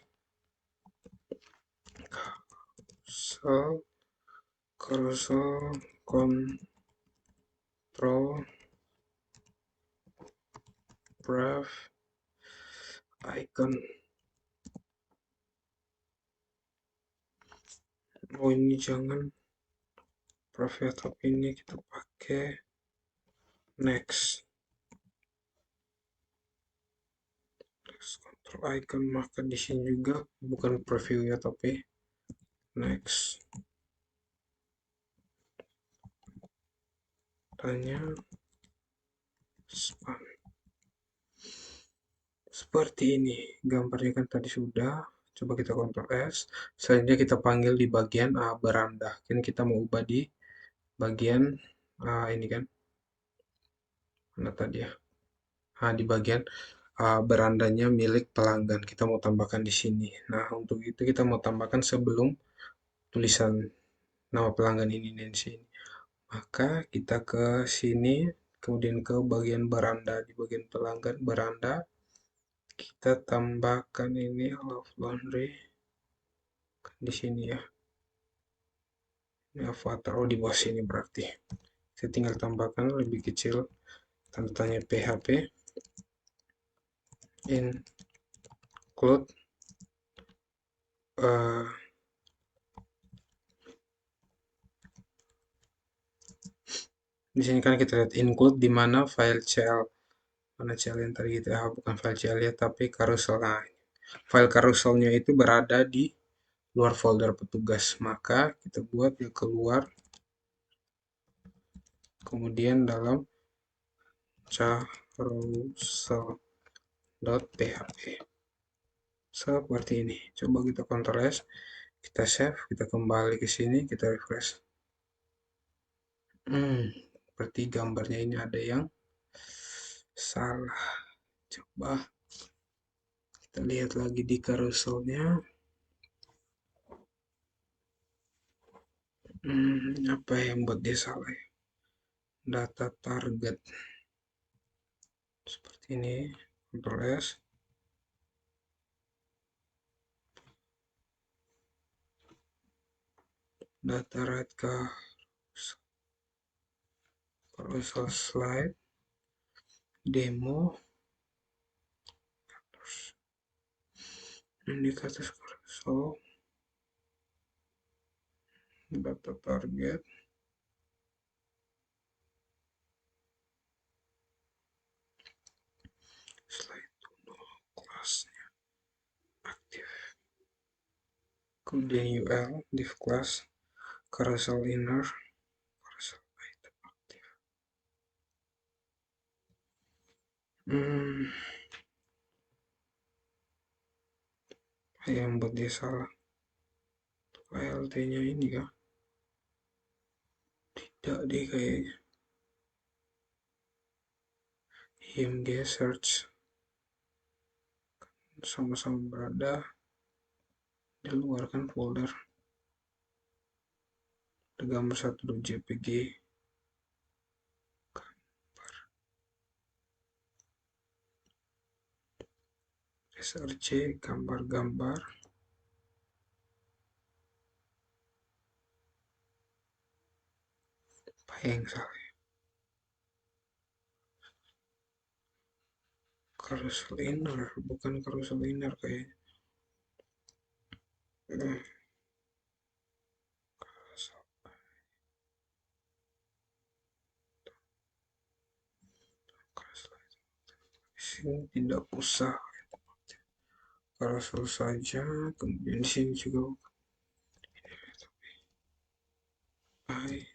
carousel control path icon. Oh ini jangan path, tapi ini kita pakai next control icon, maka di sini juga bukan preview ya, tapi next. Tanya span seperti ini gambarnya, kan tadi sudah. Coba kita Ctrl S. Selanjutnya kita panggil di bagian beranda. Kini kita mau ubah di bagian ini kan, mana tadi ya, di bagian berandanya milik pelanggan. Kita mau tambahkan di sini. Nah, untuk itu kita mau tambahkan sebelum tulisan nama pelanggan ini di sini. Maka kita ke sini, kemudian ke bagian beranda, di bagian pelanggan beranda kita tambahkan ini love laundry di sini ya. Ini avatar, oh di bawah sini berarti. Saya tinggal tambahkan lebih kecil tanda tanya PHP include di sini kan kita lihat include di mana file CL, mana CL yang tadi kita bukan file CL ya, tapi carousel. Nah, file carouselnya itu berada di luar folder petugas, maka kita buat yang keluar, kemudian dalam carousel.php seperti ini. Coba kita Ctrl S, kita save, kita kembali ke sini, kita refresh. Seperti gambarnya ini ada yang salah. Coba kita lihat lagi di carouselnya. Apa yang buat dia salah ya? Data target seperti ini. Ctrl S. Data right carousel slide demo indikator carousel data target slide kelasnya aktif, kemudian UL div class carousel inner carousel item aktif. Yang buat dia salah ALT nya ini kah? Tidak deh kayaknya. IMG search sama-sama berada di luar kan folder. Ada gambar 1.jpg, src gambar-gambar. Apa yang salah? Carousel inner, bukan carousel inner kayaknya. Sini tidak usah carousel saja, kemudian di sini juga I,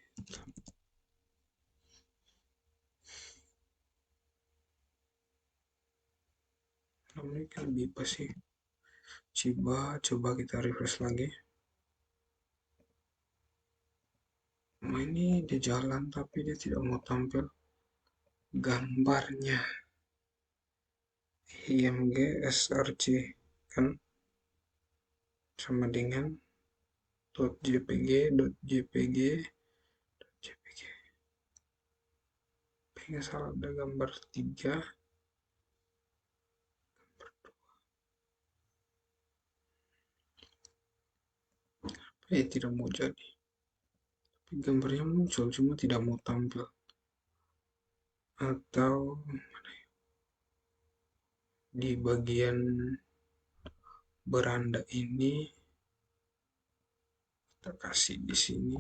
namanya kan lebih pas sih. Coba kita refresh lagi. Nah, ini dia jalan tapi dia tidak mau tampil gambarnya. IMG src kan sama dengan .jpg .jpg .jpg. Pengen salah, ada gambar 3, tidak mau jadi. Tapi gambarnya muncul cuma tidak mau tampil. Atau di bagian beranda ini kita kasih di sini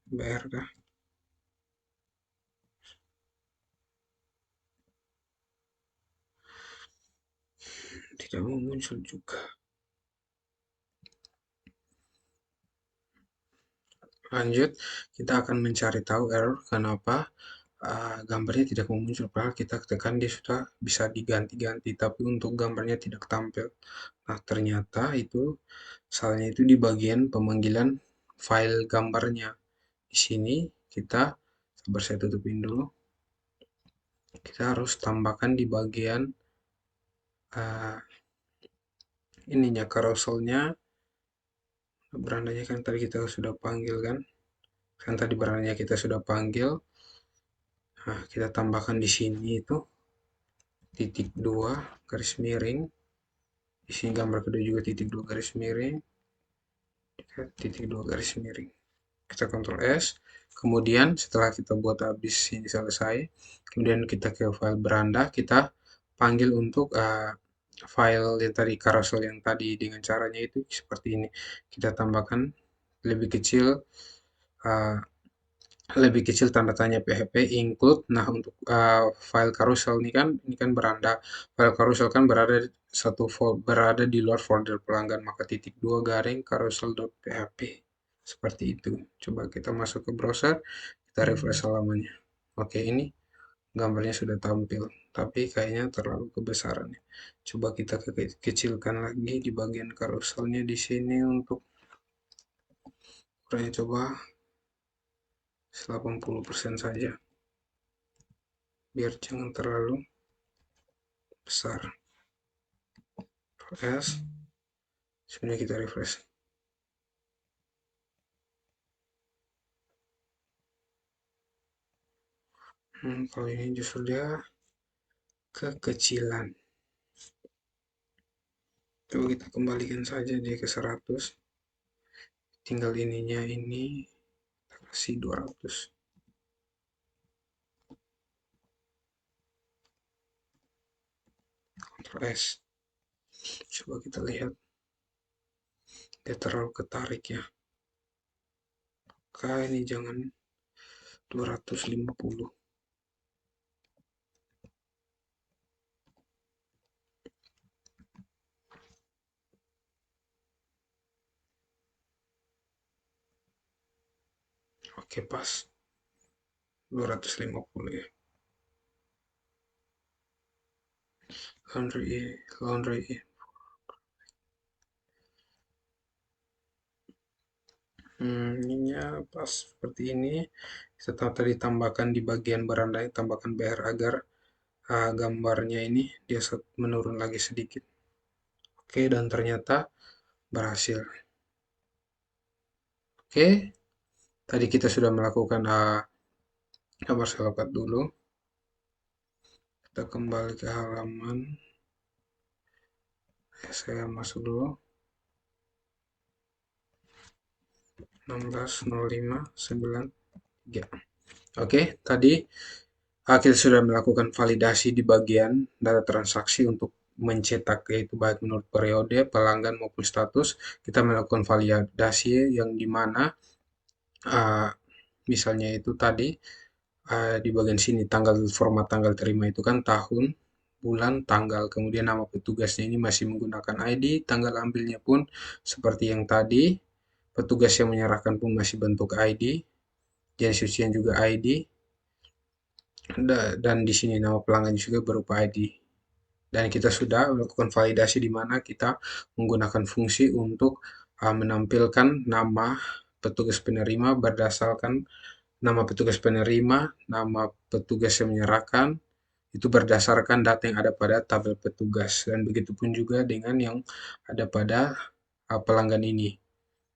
BR kah? Tidak mau muncul juga. Lanjut, kita akan mencari tahu error kenapa gambarnya tidak mau muncul. Padahal kita tekan dia sudah bisa diganti-ganti, tapi untuk gambarnya tidak tampil. Nah, ternyata itu salahnya itu di bagian pemanggilan file gambarnya. Di sini kita, sabar saya tutupin dulu, kita harus tambahkan di bagian uh, ininya, carouselnya, berandanya kan tadi kita sudah panggil kan tadi berandanya kita sudah panggil. Nah, kita tambahkan di sini itu titik 2 garis miring. Di sini gambar kedua juga titik 2 garis miring. Titik 2 garis miring. Kita Ctrl S. Kemudian setelah kita buat habis ini selesai, kemudian kita ke file beranda, kita panggil untuk file yang tadi, carousel yang tadi, dengan caranya itu seperti ini. Kita tambahkan lebih kecil uh, lebih kecil tanda tanya PHP include. Nah, untuk file carousel ini kan beranda. File carousel kan berada di luar folder pelanggan, maka titik 2 garing carousel.php seperti itu. Coba kita masuk ke browser, kita refresh halamannya. Oke, ini gambarnya sudah tampil, tapi kayaknya terlalu kebesaran. Coba kita kecilkan lagi di bagian carouselnya di sini untuk ukurannya, coba 80% saja, biar jangan terlalu besar. S, sebenarnya kita refresh. Kalau ini justru dia kekecilan. Coba kita kembalikan saja dia ke 100. Tinggal ininya ini kita kasih 200. Ctrl S. Coba kita lihat. Dia terlalu ketarik ya. Ini jangan 250. Oke, pas 250 ya. Laundry ininya pas seperti ini. Setelah tadi tambahkan di bagian beranda, tambahkan BR agar gambarnya ini dia menurun lagi sedikit. Oke, dan ternyata berhasil. Oke, tadi kita sudah melakukan gambar selengkap dulu. Kita kembali ke halaman. Saya masuk dulu. 16.05.93. Oke, tadi kita sudah melakukan validasi di bagian data transaksi untuk mencetak, yaitu baik menurut periode, pelanggan maupun status. Kita melakukan validasi yang dimana misalnya itu tadi di bagian sini format tanggal terima itu kan tahun, bulan, tanggal. Kemudian nama petugasnya ini masih menggunakan ID, tanggal ambilnya pun seperti yang tadi, petugas yang menyerahkan pun masih bentuk ID, jenis cucian juga ID, dan di sini nama pelanggan juga berupa ID. Dan kita sudah melakukan validasi di mana kita menggunakan fungsi untuk menampilkan nama petugas penerima berdasarkan nama petugas penerima, nama petugas yang menyerahkan, itu berdasarkan data yang ada pada tabel petugas. Dan begitu pun juga dengan yang ada pada pelanggan ini.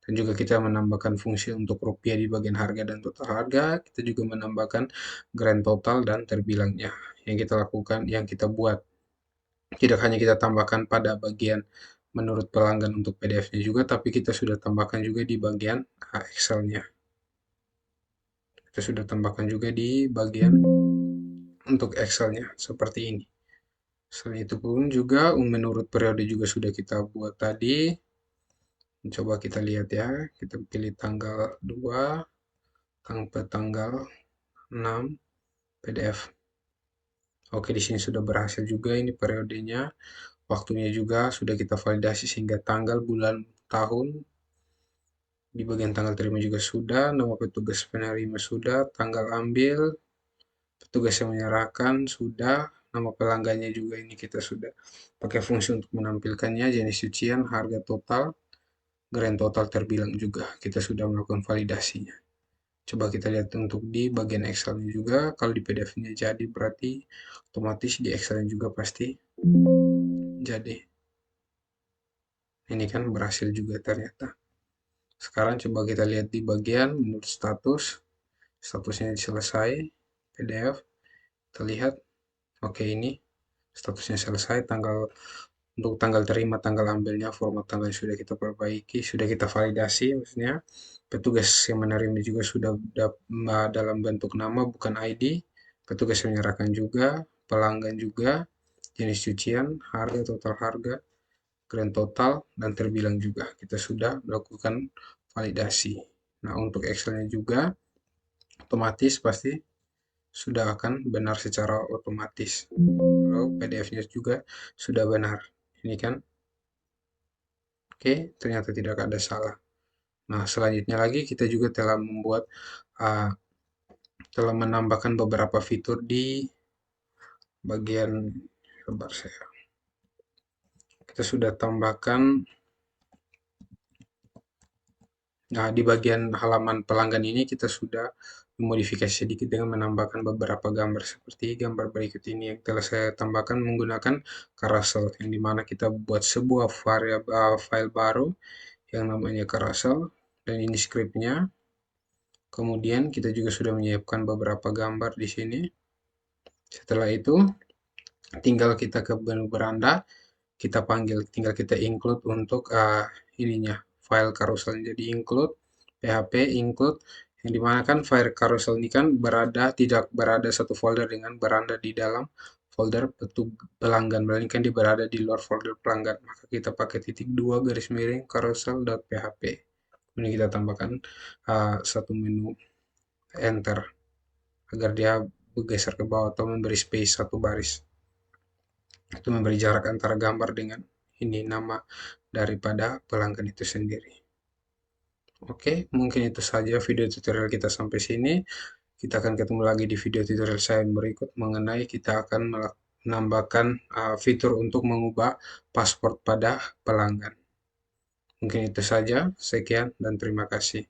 Dan juga kita menambahkan fungsi untuk rupiah di bagian harga dan total harga. Kita juga menambahkan grand total dan terbilangnya yang kita lakukan, yang kita buat. Tidak hanya kita tambahkan pada bagian menurut pelanggan untuk PDF-nya juga, tapi kita sudah tambahkan juga di bagian Excel-nya. Kita sudah tambahkan juga di bagian untuk Excel-nya seperti ini. Selain itu pun juga menurut periode juga sudah kita buat tadi. Coba kita lihat ya. Kita pilih tanggal 2 sampai tanggal 6 PDF. Oke, di sini sudah berhasil juga ini periodenya. Waktunya juga sudah kita validasi sehingga tanggal, bulan, tahun. Di bagian tanggal terima juga sudah, nama petugas penerima sudah, tanggal ambil, petugas yang menyerahkan sudah, nama pelanggannya juga ini kita sudah pakai fungsi untuk menampilkannya, jenis cucian, harga total, grand total terbilang juga. Kita sudah melakukan validasinya. Coba kita lihat untuk di bagian Excel-nya juga. Kalau di PDF-nya jadi berarti otomatis di Excel-nya juga pasti jadi. Ini kan berhasil juga ternyata. Sekarang coba kita lihat di bagian menurut status. Statusnya selesai. PDF. Kita lihat. Oke, ini statusnya selesai. Untuk tanggal terima, tanggal ambilnya, format tanggal sudah kita perbaiki, sudah kita validasi maksudnya. Petugas yang menerima juga sudah dalam bentuk nama bukan ID. Petugas yang menyerahkan juga, pelanggan juga, jenis cucian, harga, total harga, grand total, dan terbilang juga. Kita sudah melakukan validasi. Nah, untuk Excel-nya juga otomatis pasti sudah akan benar secara otomatis. Kalau PDF-nya juga sudah benar. Ini kan, oke, ternyata tidak ada salah. Nah, selanjutnya lagi kita juga uh, telah menambahkan beberapa fitur di bagian sebentar saya. Kita sudah tambahkan di bagian halaman pelanggan ini kita sudah memodifikasi sedikit dengan menambahkan beberapa gambar seperti gambar berikut ini yang telah saya tambahkan menggunakan carousel yang dimana kita buat sebuah file baru yang namanya carousel dan ini scriptnya. Kemudian kita juga sudah menyiapkan beberapa gambar di sini. Setelah itu tinggal kita ke menu beranda, kita panggil, tinggal kita include untuk ininya file carousel. Jadi include php include yang dimana kan file carousel ini kan tidak berada satu folder dengan berada di dalam folder pelanggan, melainkan dia berada di luar folder pelanggan. Maka kita pakai !2 garis miring carousel.php. Kemudian kita tambahkan satu menu enter agar dia bergeser ke bawah atau memberi space satu baris. Itu memberi jarak antara gambar dengan ini nama daripada pelanggan itu sendiri. Oke, mungkin itu saja video tutorial kita sampai sini. Kita akan ketemu lagi di video tutorial saya yang berikut mengenai kita akan menambahkan fitur untuk mengubah paspor pada pelanggan. Mungkin itu saja. Sekian dan terima kasih.